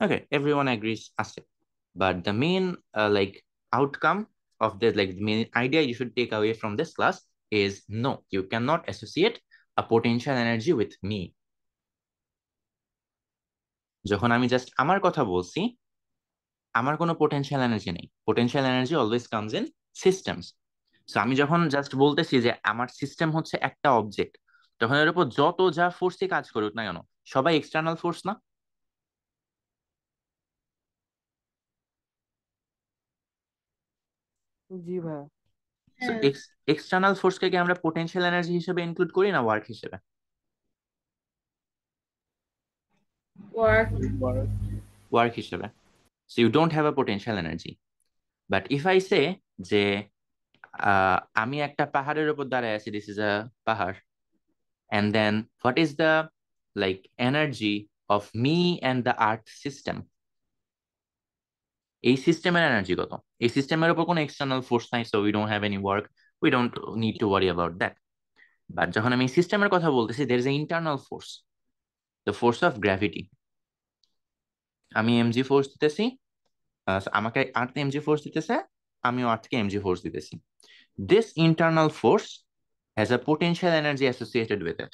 Okay, everyone agrees আছে, but the main like outcome of this, like the main idea you should take away from this class is no, you cannot associate a potential energy with me. যখন আমি just আমার কথা বলছি, আমার কোনো potential energy নেই। Potential energy always comes in systems. So আমি যখন জাস্ট বলতেছি যে আমার সিস্টেম হচ্ছে একটা অবজেক্ট, তখন এর উপর যত যা ফোর্সই কাজ করুক না কেন, সবাই এক্সটার্নাল ফোর্স না? জি ভাইয়া। সো এক্সটার্নাল ফোর্সকে কি আমরা পোটেনশিয়াল এনার্জি হিসেবে ইনক্লুড করি না ওয়ার্ক হিসেবে? Work. ওয়ার্ক হিসেবে। So you don't have a potential energy. But if I say যে আমি একটা পাহাড়ের উপর দাঁড়ায় আছি, দিস ইজ আ পাহাড়, and then what is the like energy of me and the earth system? এই সিস্টেমের এনার্জি কত? এই সিস্টেমের উপর কোনো এক্সটার্নাল ফোর্স নাই, so we don't have any work, we don't need to worry about that. But যখন আমি সিস্টেমের কথা বলতেছি, দের is A internal force, the force of gravity. আমি এমজি ফোর্স দিতেছি, আমাকে আর্থ এমজি ফোর্স দিতেছে, আমিও আর্থকে এমজি ফোর্স দিতেছি। This internal force has a potential energy associated with it,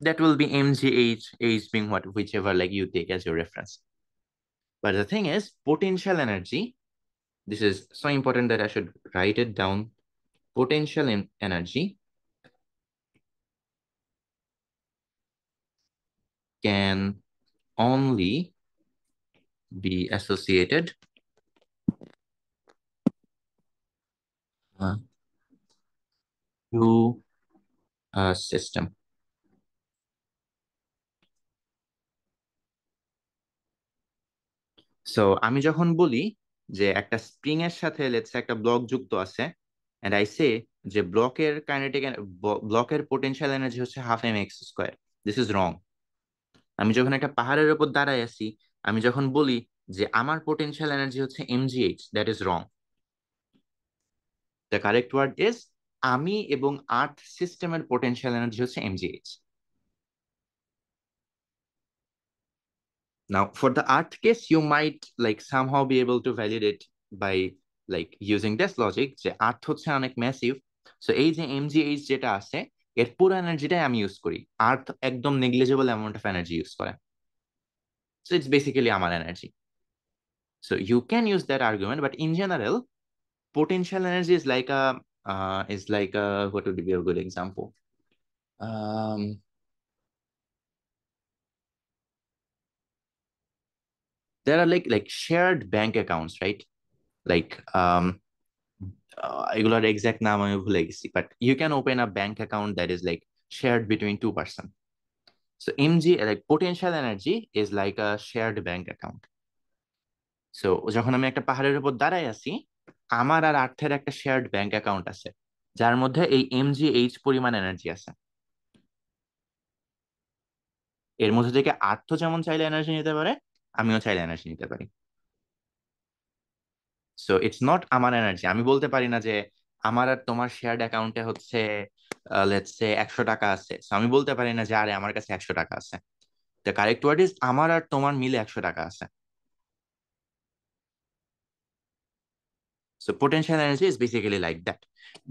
that will be mgh, h being what, whichever like you take as your reference. But the thing is, potential energy, this is so important that I should write it down. Potential energy can only be associated to a system. So আমি যখন বলি যে একটা spring এর সাথে let's say একটা block যুক্ত আছে, এন্ড আই সে যে ব্লকের পোটেনশিয়াল এনার্জি হচ্ছে half M X square, this is wrong. আমি যখন একটা পাহাড়ের উপর দাঁড়ায় আছি, আমি যখন বলি যে আমার পোটেনশিয়াল এনার্জি হচ্ছে mgh, that is wrong. The correct word is আমি এবং আর্থ সিস্টেমের পোটেনশিয়াল এনার্জি হচ্ছে mgh. Now, for the earth case, you might like somehow be able to validate by like using this logic যে আর্থ হচ্ছে অনেক massive, so এই যে mgh যেটা আছে এর পুরো এনার্জিটাই আমি ইউজ করি, আর্থ একদম negligible amount of energy use করে, সো ইটস বেসিক্যালি আমার energy. So you can use that argument, but in general, potential energy is like a what would be a good example? There are like shared bank accounts, right? Like এগুলোর exact নাম আমি ভুলে গেছি, but you can open a bank account that is like shared between two person. So mg like potential energy is like a shared bank account. So যখন আমি একটা পাহাড়ের উপর দাঁড়ায় আছি, আমার আর আর্থের একটা শেয়ার্ড ব্যাংক অ্যাকাউন্ট আছে যার মধ্যে এই mgh পরিমাণ এনার্জি আছে। এর মধ্যে থেকে আর্থ যেমন চাইলে এনার্জি নিতে পারে, আমিও চাইলে এনার্জি নিতে পারি। সো ইটস নট আমার এনার্জি। আমি বলতে পারি না যে আমার আর তোমার শেয়ার্ড অ্যাকাউন্টে হচ্ছে লেটস সে 100 টাকা আছে, সো আমি বলতে পারি না যে আরে আমার কাছে 100 টাকা আছে। দ্য কারেক্ট ওয়ার্ড ইজ আমার আর তোমার মিলে 100 টাকা আছে। So potential energy is basically like that.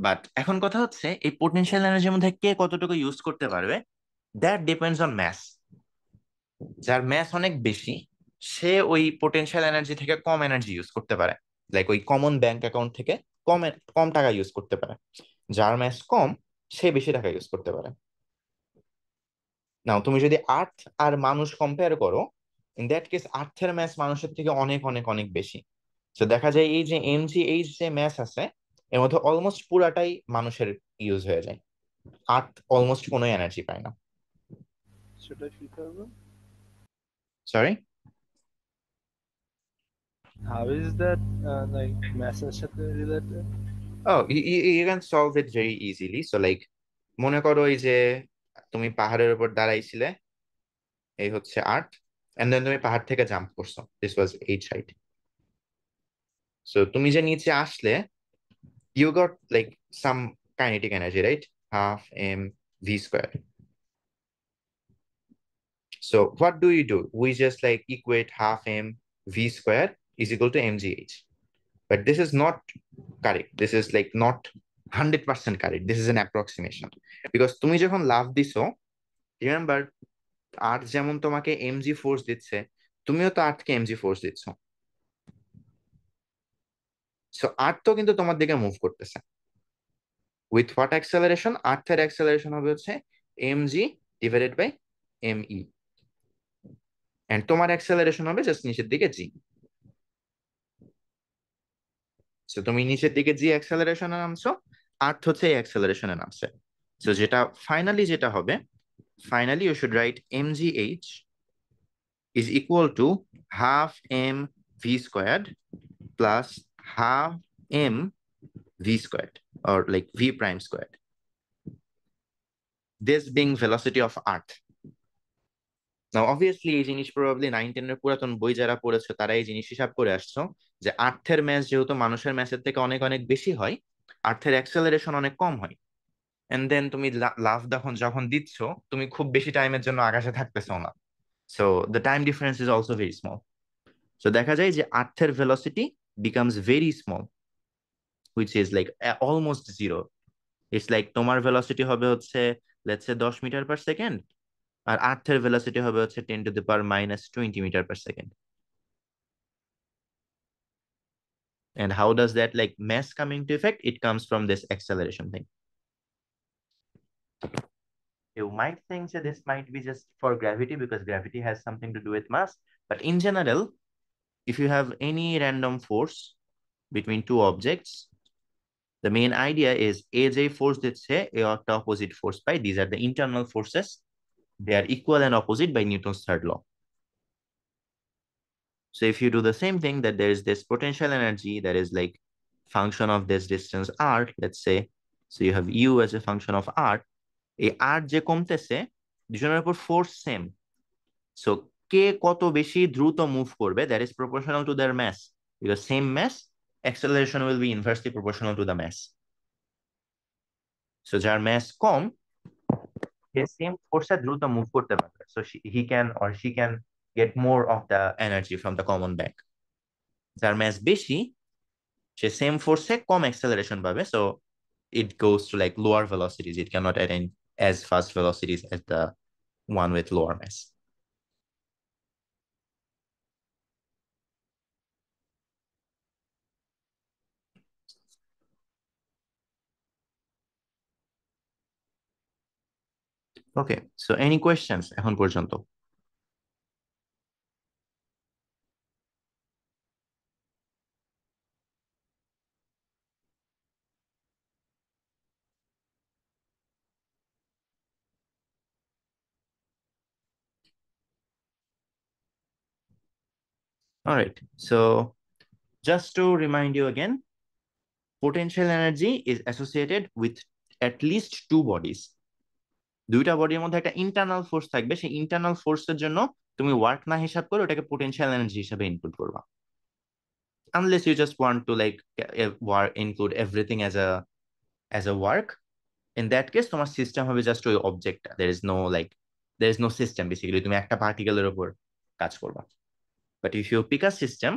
But এখন কথা হচ্ছে এই পোটেনশিয়াল এনার্জির মধ্যে কে কতটুকু ইউজ করতে পারবে, দ্যাট ডিপেন্ডস অন ম্যাস। যার ম্যাস অনেক বেশি সে ওই পোটেনশিয়াল এনার্জি থেকে কম এনার্জি ইউজ করতে পারে, লাইক ওই কমন ব্যাংক অ্যাকাউন্ট থেকে কম টাকা ইউজ করতে পারে। যার ম্যাস কম সে বেশি টাকা ইউজ করতে পারে। নাও তুমি যদি আর্থ আর মানুষ কম্পেয়ার করো, ইন দ্যাট কেস আর্থের ম্যাস মানুষের থেকে অনেক অনেক অনেক বেশি। তো দেখা যায় এই যে mgh যে ম্যাস আছে এর মধ্যে অলমোস্ট পুরাটাই মানুষের ইউজ হয়ে যায়। আর্থ অলমোস্ট কোনো এনার্জি পায় না। সেটা কি করবো? Sorry, How is that like massের সাথে related? oh you can solve it very easily. So like মনে করো এই যে তুমি পাহাড়ের উপর দাঁড়াইছিলে, এই হচ্ছে আর্থ, এন্ড দেন তুমি পাহাড় থেকে জাম্প করছো, this was H height. So তুমি যে নিচে আসলে, you got like some kinetic energy, right? Half m v square. So what do? We just like equate half m v square is equal to mgh. But this is not correct. This is like not 100% correct. This is an approximation. Because তুমি যখন লাফ দিছো, remember আর্থ যেমন তোমাকে mg force দিচ্ছে, তুমিও তো আর্থকে mg ফোর্স দিচ্ছ। সো আর্থ তো কিন্তু তোমার দিকে মুভ করতেছে। With what acceleration? আর্থের অ্যাক্সেলারেশন হবে হচ্ছে mg divided by me, and তোমার অ্যাক্সেলারেশন হবে জাস্ট নিচের দিকে g। সো তুমি নিচের দিকে g অ্যাক্সেলারেশনে নামছো, আর্থ হচ্ছে এই অ্যাক্সেলারেশনে নামছে। সো যেটা ফাইনালি যেটা হবে, finally you should write mgh is equal to half m v squared plus half m v squared, or like v prime squared, this being velocity of earth. Now obviously এই জিনিস probably 9-10 এর পুরাতন বই যারা পড়েছো তারা এই জিনিস হিসাব করে আসছো যে আর্থের ম্যাস যেহেতু মানুষের ম্যাসের থেকে অনেক অনেক বেশি হয়, আর্থের অ্যাক্সেলারেশন অনেক কম হয়, এন্ড দেন তুমি লাফ যখন দিচ্ছ, তুমি খুব বেশি টাইমের জন্য আকাশে থাকতেছো না। So the time difference is also very small. So দেখা যায় যে আর্থের velocity becomes very small, which is like almost zero. It's like তোমার ভেলোসিটি হবে হচ্ছে let's say 10 meter per second, আর আর্থের ভেলোসিটি হবে হচ্ছে 10⁻⁻20 meter per second. And how does that like mass coming to effect? It comes from this acceleration thing. You might think that this might be just for gravity because gravity has something to do with mass, but in general, if you have any random force between two objects, the main idea is aj force দিচ্ছে a একটা opposite force by, these are the internal forces, they are equal and opposite by Newton's third law. So if you do the same thing, that there is this potential energy that is like function of this distance r, let's say, so you have u as a function of r, এই r যে কমতেছে, দুজনের উপর force same, so কে কত বেশি দ্রুত move করবে, that is proportional to their mass, because same mass, acceleration will be inversely proportional to the mass. So যার mass কম, সে সেম ফোর্সে দ্রুত মুভ করতে পারবে, so he can or she can get more of the energy from the common back. যার mass বেশি, সে same ফোর্সে কম acceleration পাবে, so it goes to like lower velocities, it cannot attain as fast velocities as the one with lower mass. Okay, so any questions এখন পর্যন্ত? All right, so just to remind you again, potential energy is associated with at least two bodies. দুইটা বডির মধ্যে একটা internal force থাকবে, সেই internal ফোর্সের জন্য তুমি ওয়ার্ক না হিসাব করে ওটাকে পোটেনশিয়াল এনার্জি হিসেবে ইনক্লুড করবা, unless you just want to like include everything as a work. In that case তোমার সিস্টেম হবে জাস্ট ওই অবজেক্টটা, there is no system basically, তুমি একটা পার্টিকেলের উপর কাজ করবা। But if you pick a system,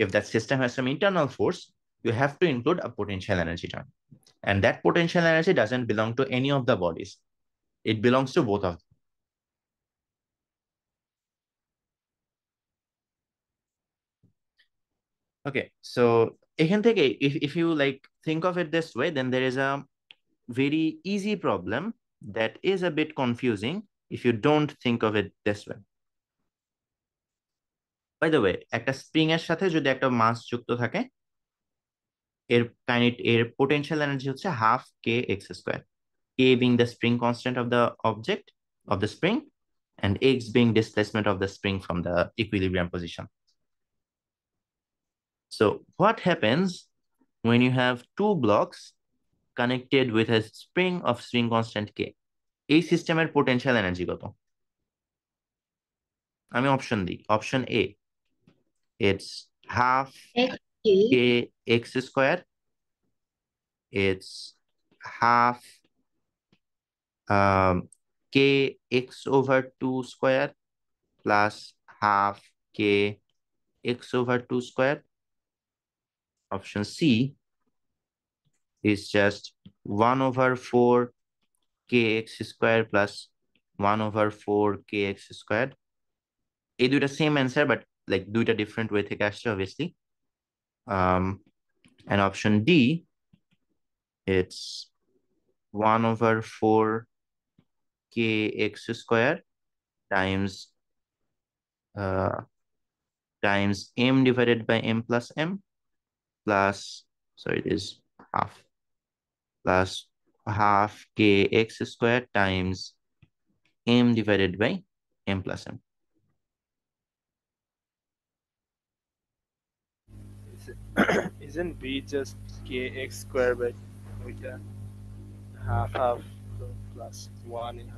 if that system has some internal force, you have to include a potential energy term, and that potential energy doesn't belong to any of the bodies, it belongs to both of them. Okay, so এখান থেকে if you like think of it this way, then there is a very easy problem that is a bit confusing if you don't think of it this way. By the way, একটা spring এর সাথে যদি একটা মাস যুক্ত থাকে, এর potential energy হচ্ছে half K X square. K being the spring constant of the object of the spring, and X being displacement of the spring from the equilibrium position. So what happens when you have two blocks connected with a spring of spring constant K? এই সিস্টেমের potential energy কত? আমি option দিই। Option A, it's half kx square. It's half kx over 2 square plus half kx over 2 square. Option C is just 1 over 4 kx square plus 1 over 4 kx squared. এই দুইটা same answer, but like দুইটা different way থেকে আসছে obviously. And option D, it's 1 over 4 kx square times times m divided by m plus m plus, sorry, it is half, plus half kx square times m divided by m plus m. Isn't B just kx square by beta half plus 1 in half?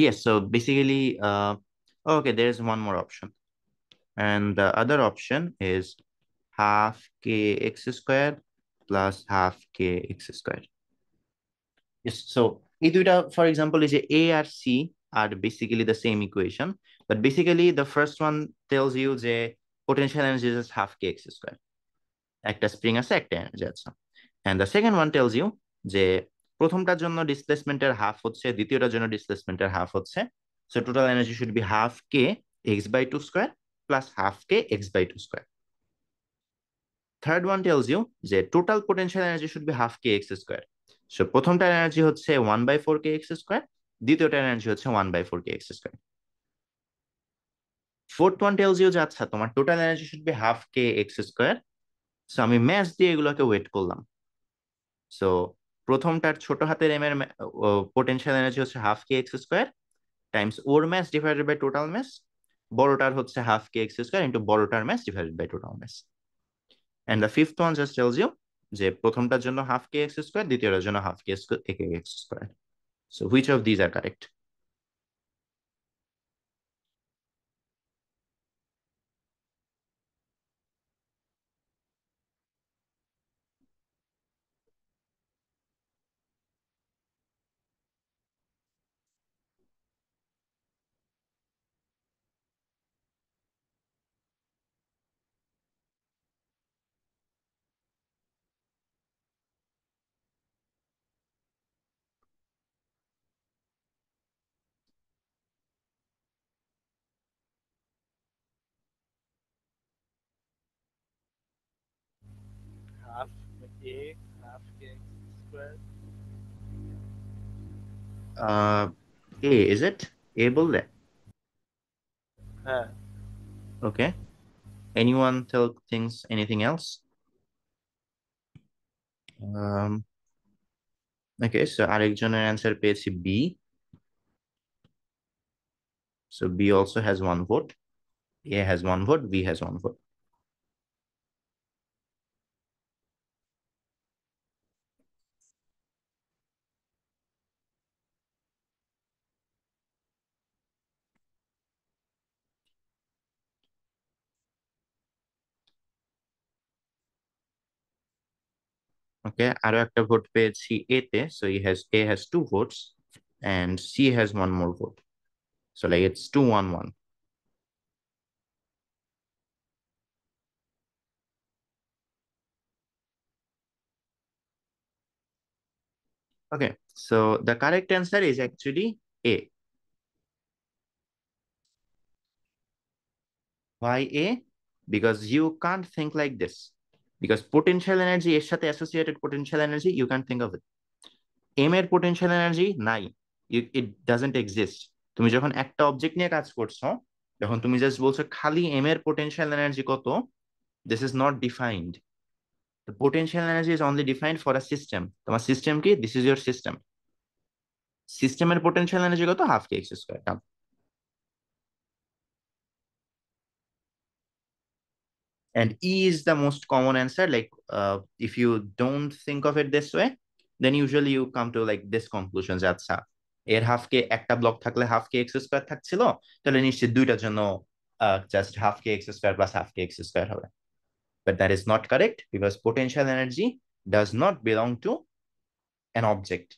Yes, so basically, okay, there's one more option. And the other option is half kx square plus half kx square. Yes, so এই দুইটা, for example, is A আর C are basically the same equation, but basically the first one tells you যে potential energy is just half kx square. একটা spring আছে, একটা energy আছে। And the second one tells you যে প্রথমটার জন্য ডিসপ্লেসমেন্টের half হচ্ছে, দ্বিতীয়টার জন্য ডিসপ্লেসমেন্টের হাফ হচ্ছে, so total energy should be half k x by 2 square plus half k x by 2 square. Third one tells you যে total potential energy should be half k x square. So প্রথমটার energy হচ্ছে 1 by 4 k x square, দ্বিতীয়টার energy হচ্ছে 1 by 4 k x square. Fourth one tells you যে আচ্ছা তোমার total energy should be half k x square. So আমি math দিয়ে এগুলোকে ওয়েট করলাম। So প্রথমটার ছোট হাতের m এর পোটেনশিয়াল এনার্জি হচ্ছে half K X square times ওর mass divided by total mass, বড়টার হচ্ছে half K X square into বড়টার mass divided by total mass. And the fifth one just tells you যে প্রথমটার জন্য হাফ কে এক্স স্কোয়ার, দ্বিতীয়টার জন্য half K X square. So which of these are correct? Half a half kx square. A, is it? A বললে? হ্যাঁ। Okay. Anyone tell things anything else? Okay, so আরেকজনের answer পেয়েছি B. So B also has 1 vote. A has 1 vote, B has 1 vote. Okay, আরো একটা vote পেয়েছি A তে, so A has 2 votes and C has 1 more vote. So like it's 2-1-1. Okay, so the correct answer is actually A. Why A? Because you can't think like this. Because potential energy এর সাথে associated potential energy, you can't think of it. M এর potential energy নাই, it doesn't exist. তুমি যখন একটা object নিয়ে কাজ করছো, যখন তুমি জাস্ট বলছো খালি M এর potential energy কত, this is not defined. The potential energy is only defined for a system. তোমার সিস্টেম কি? This is your system. সিস্টেমের potential energy কত? Half K x square. And E is the most common answer. Like if you don't think of it this way, then usually you come to like this conclusion যে আচ্ছা এর half কে একটা block থাকলে half K x square থাকছিল, তাহলে নিশ্চিত দুইটার জন্য just half K x square plus half K x square হবে। But that is not correct because potential energy does not belong to an object.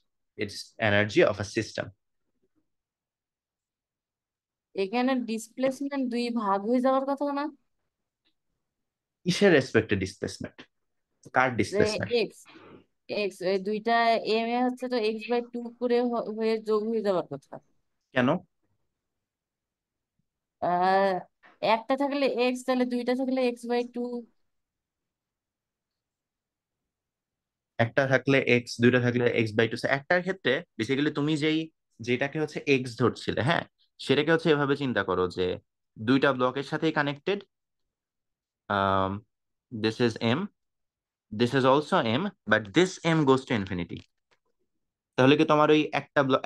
It's energy of a system. এখানে displacement দুই ভাগ হয়ে যাওয়ার কথা না, কিসের রেসপেক্টে ডিসপ্লেসমেন্ট? কার যে ডিসপ্লেসমেন্ট? এক্স এক্স ওই দুইটা এম এ হচ্ছে তো x/2 করে হয়ে যোগ হয়ে যাওয়ার কথা। কেন? আহ একটা থাকলে এক্স, তাহলে দুইটা থাকলে x/2। একটা থাকলে এক্স, দুইটা থাকলে এক্স বাই টু। একটার ক্ষেত্রে বেসিক্যালি তুমি যেটাকে হচ্ছে এক্স ধরছিলে, হ্যাঁ, সেটাকে হচ্ছে এভাবে চিন্তা করো যে দুইটা ব্লকের সাথেই connected. This is M, this is also M, but this M goes to infinity. তাহলে কি তোমার ওই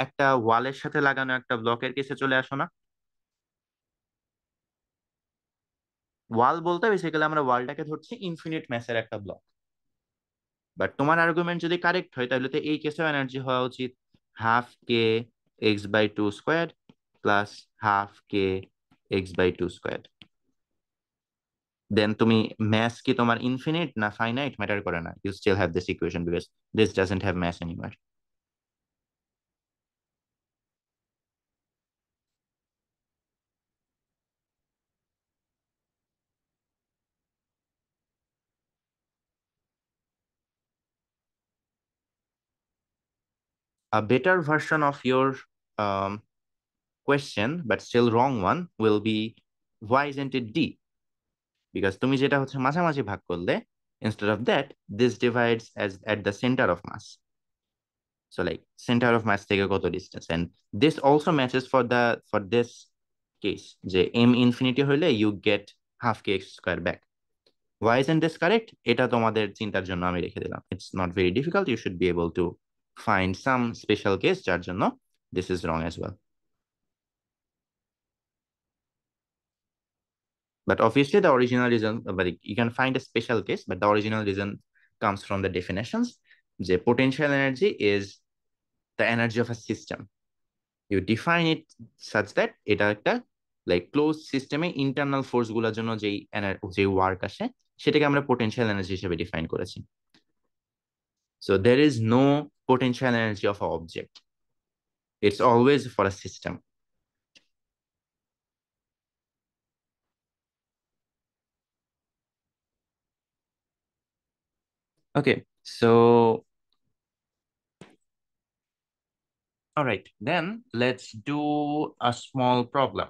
একটা ওয়ালের সাথে লাগানো একটা ব্লকের কেসে চলে আসো না? ওয়াল বলতে বেসিক্যালি আমরা ওয়ালটাকে ধরছি ইনফিনিট ম্যাসের একটা ব্লক। বাট তোমার আর্গুমেন্ট যদি কারেক্ট হয় তাহলে তো এই কেসেও এনার্জি হওয়া উচিত half K X by two square plus half K X by two square. Then তুমি ম্যাস কি তোমার ইনফিনিট না ফাইনাইট ম্যাটার করে না, you still have this equation because this doesn't have mass anywhere. A better version of your question, but still wrong one, will be why isn't it D? Because তুমি যেটা হচ্ছে মাঝামাঝি ভাগ করলে, instead of that, this divides as at the center of mass. So like center of mass থেকে কত distance, and this also matches for this case যে m infinity হইলে you get half kx square back. Why isn't this correct? এটা তোমাদের চিন্তার জন্য আমি রেখে দিলাম. It's not very difficult. You should be able to find some special case যার জন্য this is wrong as well. But obviously the original reason, but you can find a special case, but the original reason comes from the definitions. The potential energy is the energy of a system. You define it such that এটা একটা like closed system এ internal force গুলোর জন্য যেই work আসে সেটাকে আমরা potential energy হিসেবে define করেছি. So there is no potential energy of an object. It's always for a system. Okay, so all right, then let's do a small problem.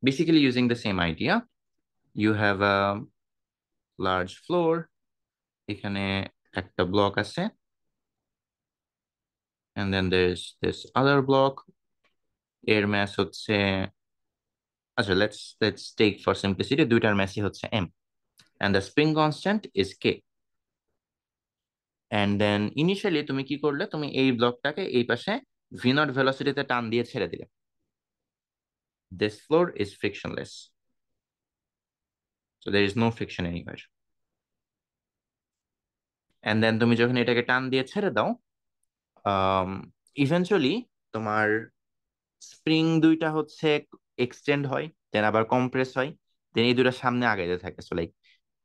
Basically using the same idea, you have a large floor, এখানে একটা block আছে, and then there's this other block, এর mass হচ্ছে, আচ্ছা let's take for simplicity দুইটার massই হচ্ছে m, and the spring constant is k. And then initially তুমি কি করলে, তুমি এই ব্লকটাকে এই পাশে v0 ভেলোসিটিতে টান দিয়ে ছেড়ে দিলে। This floor is frictionless, so there is no friction anywhere. And then তুমি যখন এটাকে টান দিয়ে ছেড়ে দাও, ইভেন্চুয়ালি তোমার স্প্রিং দুইটা হচ্ছে এক্সটেন্ড হয়, দেন আবার কম্প্রেস হয়, দেন এই দুইটা সামনে আগাইতে থাকে। সো লাইক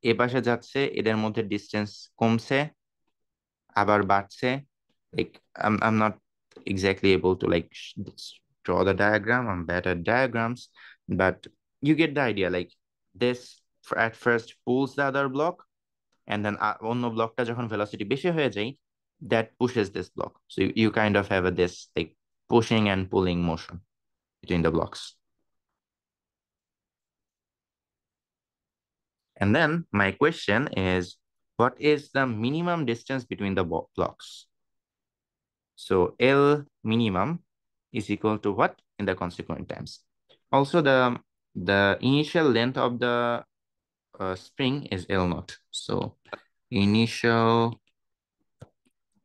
এ পাশে যাচ্ছে, এদের মধ্যে ডিস্টেন্স কমছে আবার বাড়ছে। Like I'm not exactly able to like draw the diagram. I'm bad at diagrams, but you get the idea. Like this at first pulls the other block, and then অন্য ব্লকটা যখন velocity বেশি হয়ে যায়, that pushes this block. So you kind of have this like pushing and pulling motion between the blocks. And then my question is, what is the minimum distance between the blocks? So L minimum is equal to what in the consequent times? Also the initial length of the spring is L0. So initial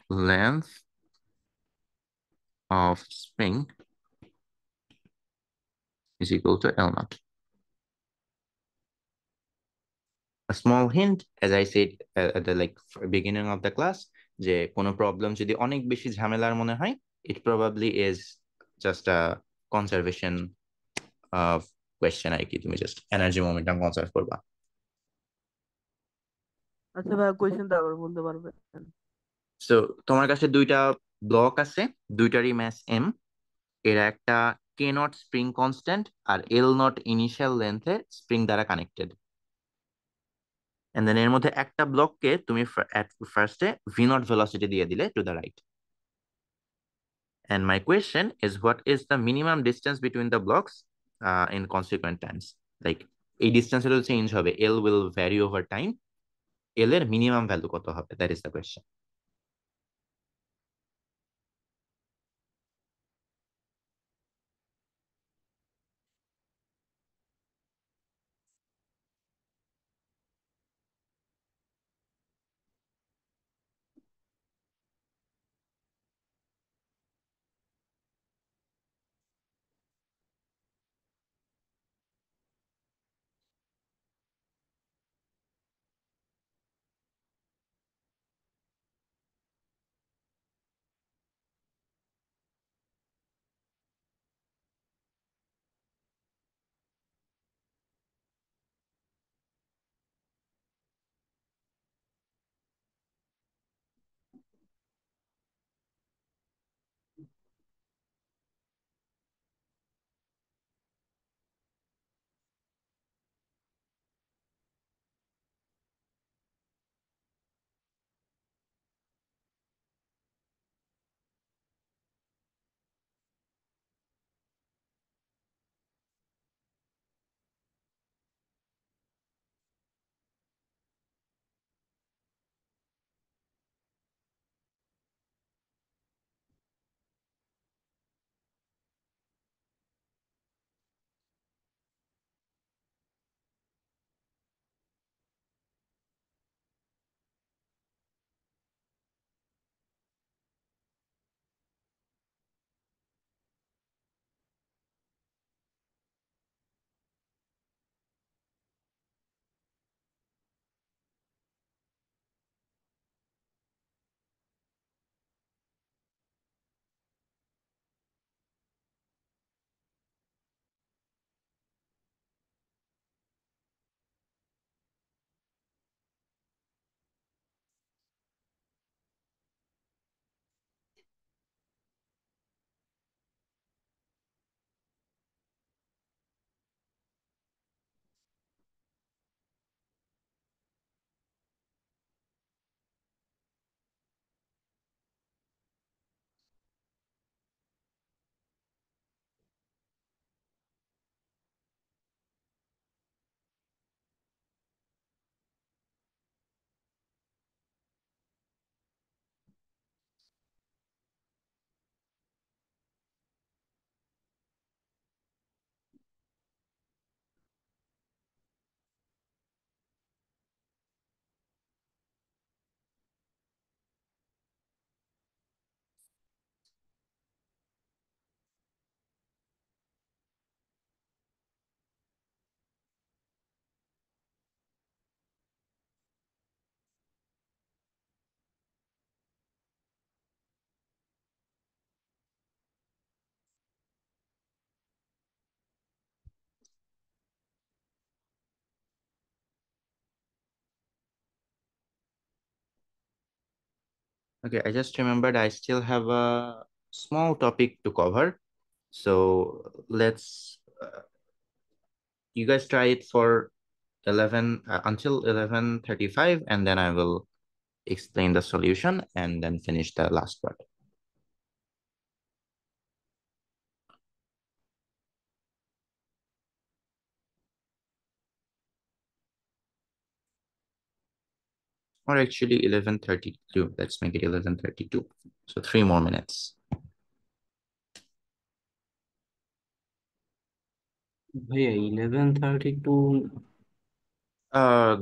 length of spring is equal to L naught. A small hint, as I said at the beginning of the class, যে কোনো problem যদি অনেক বেশি ঝামেলার মনে হয়, it probably is just a conservation of question আর কি, তুমি just energy momentum conserve করবা। আচ্ছা ভাই, কোয়েশ্চেনটা আবার বলতে পারবেন? সো তোমার কাছে দুইটা ব্লক আছে, দুইটারই ম্যাস m, এরা একটা k নট স্প্রিং কনস্ট্যান্ট আর l নট ইনিশিয়াল লেন্থে স্প্রিং দ্বারা কানেক্টেড। And then এর মধ্যে একটা ব্লককে তুমি ফার্স্টে v নট ভেলোসিটি দিয়ে দিলে to the right. And my question is, what is the minimum distance between the blocks in consequent times? Like এই distance will change হবে, L will vary over time. L এর minimum value কত হবে? That is the question. Okay, I just remembered I still have a small topic to cover. So let's, you guys try it for 11 until 11:35, and then I will explain the solution and then finish the last part. Or actually 11:32, let's make it 11:32. So 3 more minutes. ভাইয়া 11:32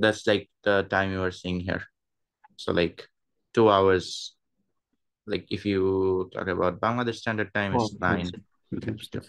That's like the time you are seeing here. So like 2 hours, like if you talk about Bangladesh Standard Time, it's 9 times 2.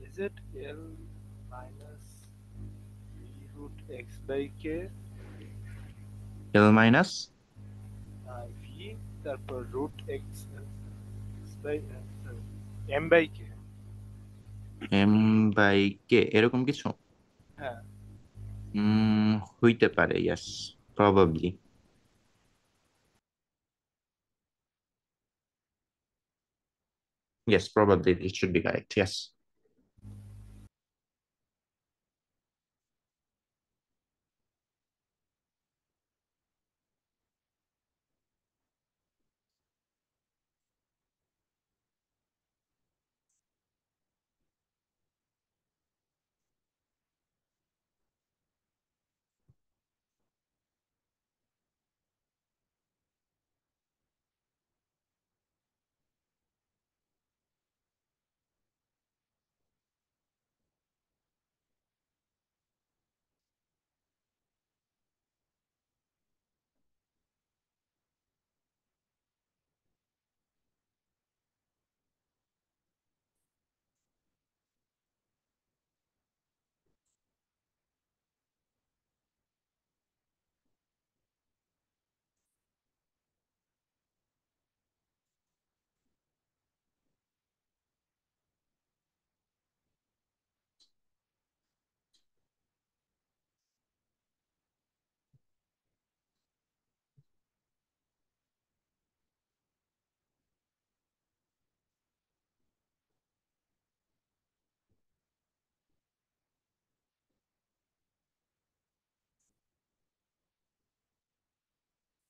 Is it L minus V root x by k? L minus V তারপর root x by m by k. m by k এরকম কিছু হ্যাঁ হইতে পারে, yes, probably. Yes, probably it should be correct, yes.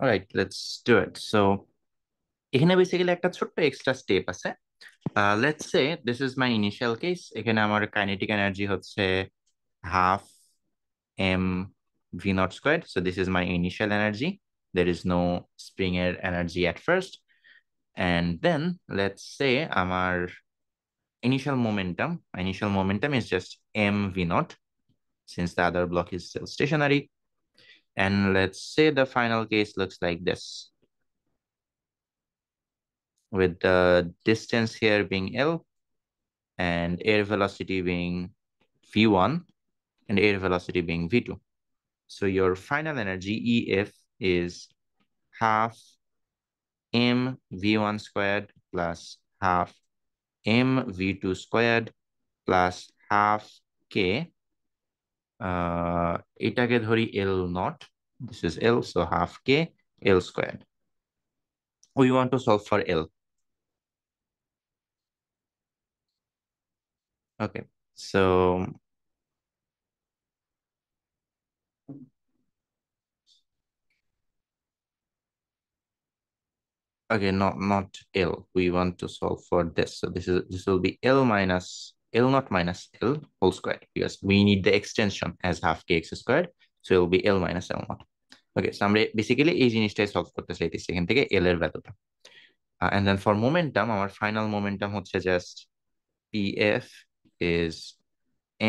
All right, let's do it. So এখানে basically একটা ছোট্ট extra step আছে। Let's say this is my initial case. এখানে আমার কাইনেটিক এনার্জি হচ্ছে half m v naught squared. So this is my initial energy. There is no Springer energy at first. And then let's say our initial momentum is just m v naught, since the other block is still stationary. And let's say the final case looks like this, with the distance here being L and air velocity being v1 and air velocity being v2. So your final energy EF is half m v1 squared plus half m v2 squared plus half k. এটাকে ধরি L naught. This is L, so half k L squared. We want to solve for L. Okay, so okay, not L. We want to solve for this. So this will be L naught minus L whole squared, because we need the extension as half kx squared. So it will be L minus L naught. Okay, so আমরা basically এই জিনিসটাই solve করতে চাইতেছি এখান থেকে L এর ভ্যালুটা। And then for momentum, our final momentum হচ্ছে just PF is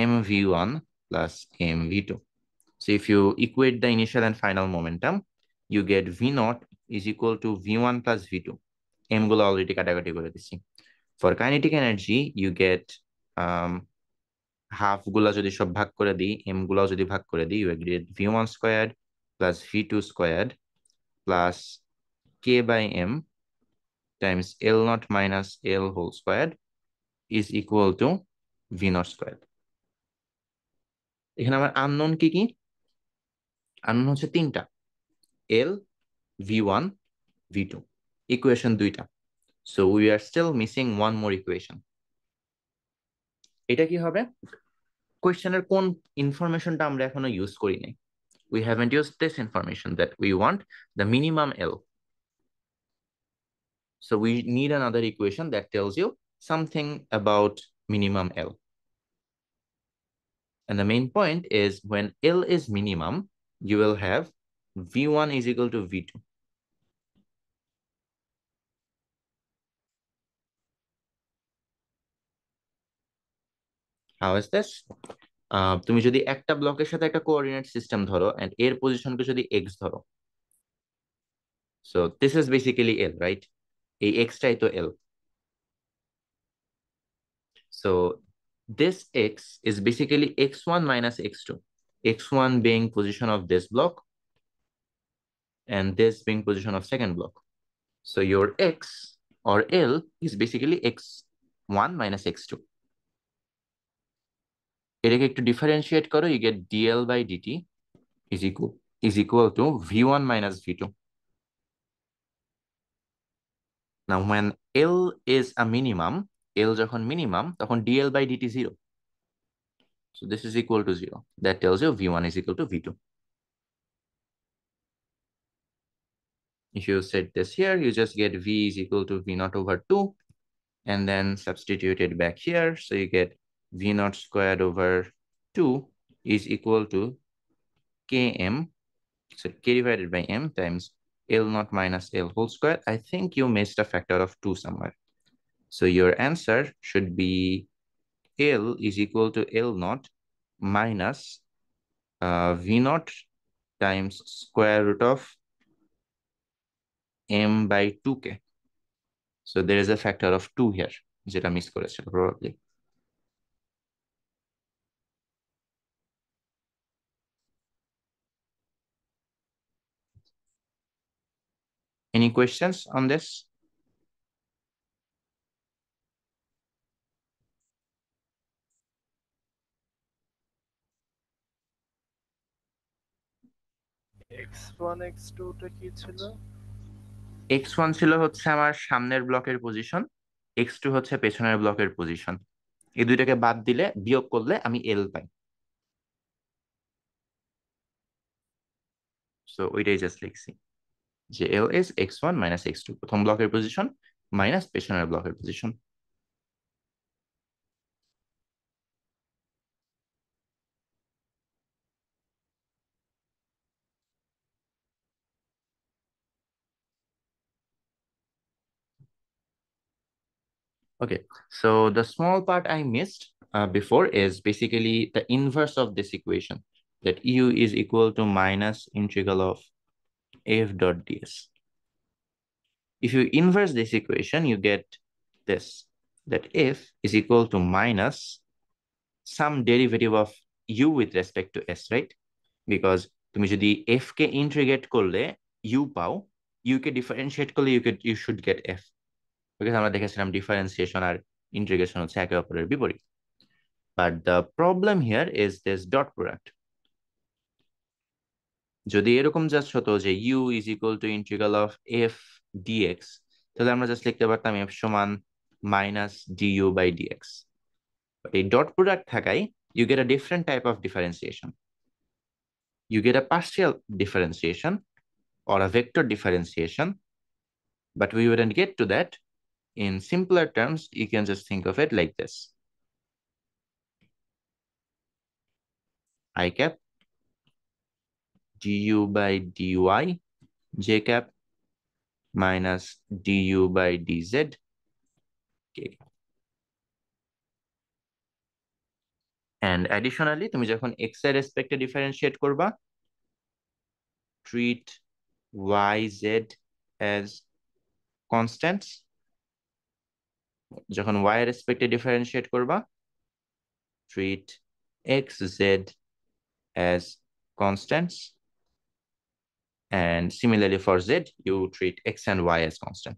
mv1 plus mv2. So if you equate the initial and final momentum, you get v naught is equal to v1 plus v2. m গুলো already কাটাকাটি করে দিচ্ছি। For kinetic energy, you get half গুলা যদি সব ভাগ করে দিই, m গুলাও যদি ভাগ করে দিই, you get v1 squared plus v2 squared plus k by m times L naught minus L whole squared is equal to V naught squared. এখানে আমার আননোন কি কি? আননোন হচ্ছে তিনটা, L, V1, V2, ইকুয়েশন দুইটা। So we are still missing one more equation. এটা কি হবে? কোয়েশ্চেনের কোন ইনফরমেশনটা আমরা এখনো ইউজ করি নাই? We haven't used this information that we want the minimum L. So we need another equation that tells you something about minimum L. And the main point is when L is minimum, you will have V1 is equal to V2. How is this? তুমি যদি একটা ব্লকের সাথে একটা coordinate system ধরো and এর পজিশনকে যদি x ধরো, so this is basically L, right? এই x টাই তো L. So this x is basically x1 minus x2, x1 being position of this block and this being position of second block. So your x or L is basically x1 minus x2. এটাকে একটু differentiate করো, you get dl by dt is equal to v1 minus v2. Now when L is a minimum, L যখন minimum তখন dl by dt 0. So this is equal to 0. That tells you v1 is equal to v2. If you set this here, you just get v is equal to v naught over 2 and then substitute it back here. So you get v naught squared over 2 is equal to km, so k divided by m times L naught minus L whole square. I think you missed a factor of 2 somewhere. So your answer should be L is equal to L naught minus v naught times square root of m by 2k. So there is a factor of 2 here, যেটা miss করেছে probably. Any questions on this? x1 x2 টা কি ছিল? x1 ছিল হচ্ছে আমার সামনের ব্লকের পজিশন, x2 হচ্ছে পেছনের ব্লকের পজিশন। এই দুইটাকে বাদ দিলে বিয়োগ করলে আমি L পাই। সো ওইটাই জাস্ট লিখছি যে L is x1 minus x2, প্রথম ব্লকের পজিশন মাইনাস পেছনের ব্লকের position. Okay, so the small part I missed before is basically the inverse of this equation, that u is equal to minus integral of f dot ds. If you inverse this equation, you get this, that f is equal to minus some derivative of u with respect to s, right? Because তুমি যদি f কে integrate করলে u পাও, u কে differentiate করলে you should get f, because আমরা দেখেছিলাম differentiation আর integration হচ্ছে একে অপরের বিপরীত। But the problem here is this dot product. যদি এরকম জাস্ট হতো যে u is equal to integral of f dx, তাহলে আমরা জাস্ট লিখতে পারতাম f সমান minus du by dx. But এই dot product থাকায় you get a different type of differentiation. You get a partial differentiation or a vector differentiation, but we wouldn't get to that. In simpler terms, you can just think of it like this. I cap du by dy j cap minus du by dz k cap. And additionally, তুমি যখন x এর রেসপেক্টে differentiate করবা, treat y z as constants. যখন y এর রেসপেক্টে differentiate করবা, treat x z as constants. And similarly for z, you treat x and y as constant.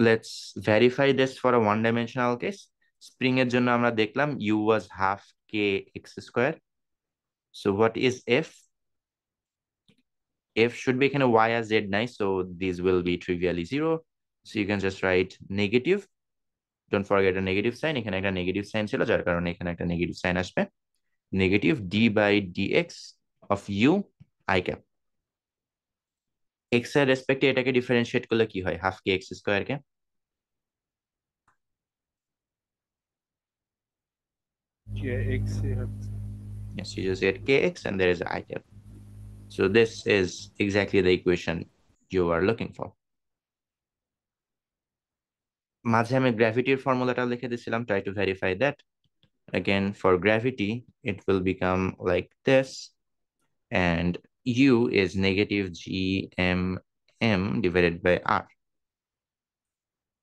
let's verify this for a one-dimensional case. Spring এর জন্য আমরা দেখলাম u was half k x square. So what is f? F should be এখানে y as z নাই, so these will be trivially 0. So you can just write negative. Don't forget a negative sign. এখানে একটা negative sign ছিল, যার কারণে এখানে একটা negative sign আসবে. Negative d by dx of u I cap. x এর রেসপেক্টে এটাকে ডিফারেন্সিয়েট করলে কি হয়? Half K x square K kx yes, you just get kx and there is I cap. So this is exactly the equation you are looking for. মাঝে আমি গ্র্যাভিটির ফর্মুলাটা লিখে দিয়েছিলাম, try to verify that. Again, for gravity it will become like this, and u is negative gmm divided by r.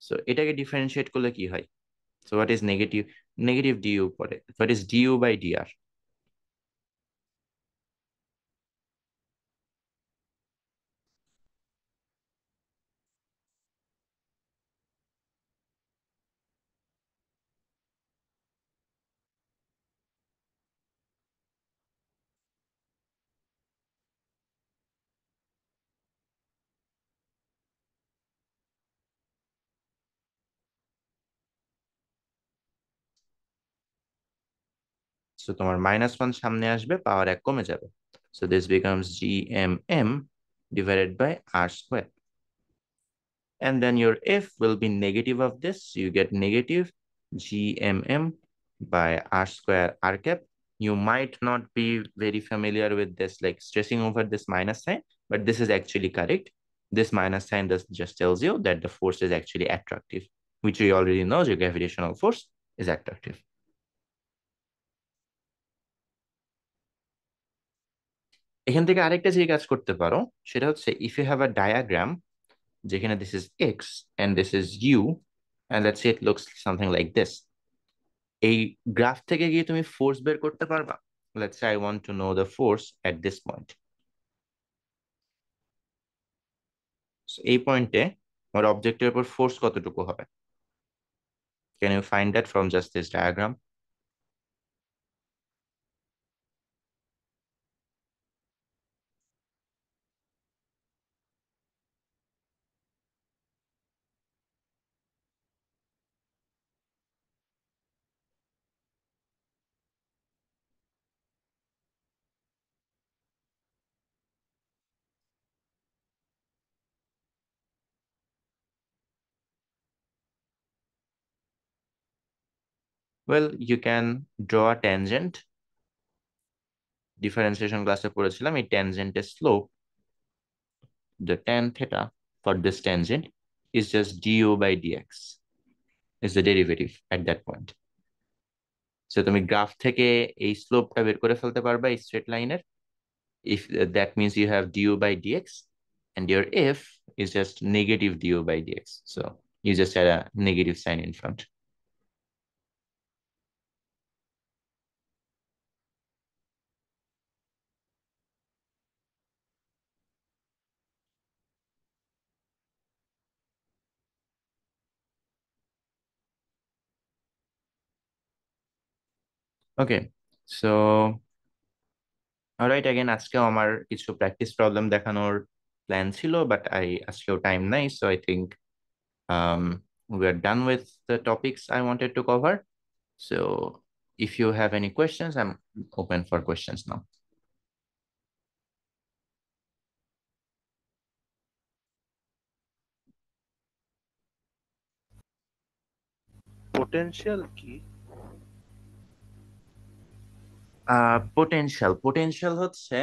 So এটাকে differentiate করলে কি হয়? So what is negative du পরে? What is du by dr? So তোমার -1 সামনে আসবে, পাওয়ার 1 কমে যাবে. So this becomes gmm divided by r square. And then your f will be negative of this. So you get negative gmm by r square r cap. You might not be very familiar with this, like stressing over this minus sign, but this is actually correct. This minus sign just tells you that the force is actually attractive, which we already know the gravitational force is attractive. এখান থেকে আরেকটা যে কাজ করতে পারো সেটা হচ্ছে, if you have a diagram যেখানে this is x and this is u and let's say it looks something like this, এই গ্রাফ থেকে গিয়ে তুমি ফোর্স বের করতে পারবা. Let's say I want to know the force at this point. So এই পয়েন্টে আমার অবজেক্টের উপর ফোর্স কতটুকু হবে? Can you find that from just this diagram? Well, you can draw a tangent. Differentiation ক্লাসে পড়েছিলাম এই tangent's slope, the tan theta for this tangent is just du by dx, is the derivative at that point. So তুমি graph থেকে এই স্লোপটা বের করে ফেলতে পারবা এই স্ট্রেট লাইনের, if that means you have du by dx and your f is just negative du by dx, so you just add a negative sign in front. Okay, so alright, again আজকেও আমার কিছু practice problem দেখানোর plan ছিল, but আজকেও time নাই, so I think we are done with the topics I wanted to cover. So if you have any questions, I'm open for questions now. potential কি? Potential হচ্ছে,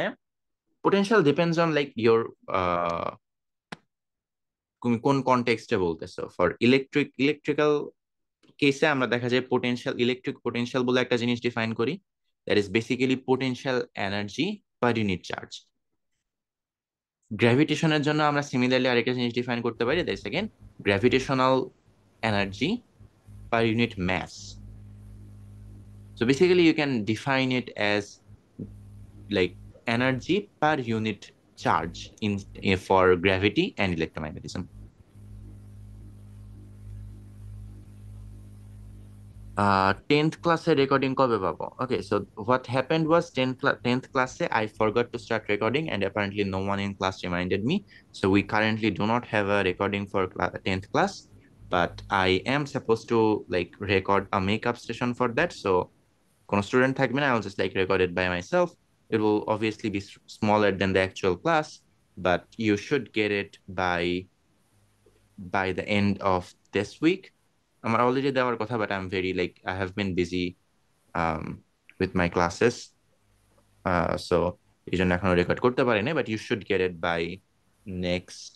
potential depends on like your তুমি কোন কনটেক্সটে বলতেছো. For electrical কেসে আমরা দেখা যায় potential, electric potential বলে একটা জিনিস ডিফাইন করি, that is basically potential energy per unit charge. গ্র্যাভিটেশনের জন্য আমরা সিমিলারলি আরেকটা জিনিস ডিফাইন করতে পারি, that's again gravitational energy per unit mass. So basically you can define it as like energy per unit charge in for gravity and electromagnetism. 10th class recording kobe babo. Okay, so what happened was 10th class I forgot to start recording, and apparently no one in class reminded me. So we currently do not have a recording for 10th class, but I am supposed to like record a makeup session for that. So কোনো student থাকবে না, I'll just like record it by myself. It will obviously be smaller than the actual class, but you should get it by the end of this week. আমার already দেওয়ার কথা, but I'm very like I have been busy with my classes, so এই জন্য এখনো record করতে পারিনি, but you should get it by next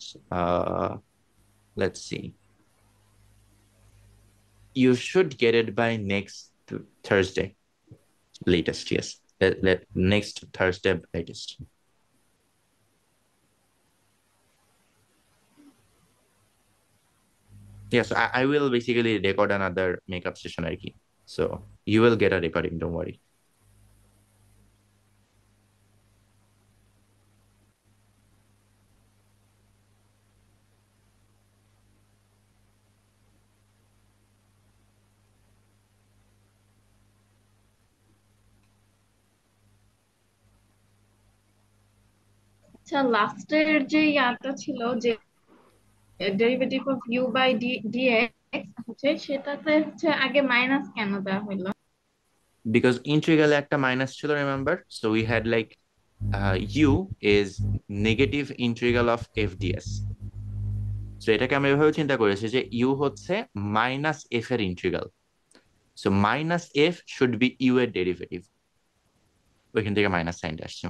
let's see, you should get it by next Thursday latest. Yes, next Thursday latest. Yeah, so I will basically record another makeup session arki. So you will get a recording, don't worry. আচ্ছা লাস্টের যে ইয়াটা ছিল যে derivative of u by dx হচ্ছে সেটাতে হচ্ছে আগে মাইনাস কেন দেওয়া হলো? Because integral একটা minus ছিল, remember? So we had like u is negative integral of f ds. So এটাকে আমরা এভাবে চিন্তা করেছি যে u হচ্ছে minus f এর integral. So minus f should be u এর derivative. ওইখান থেকে minus সাইনটা আসছে।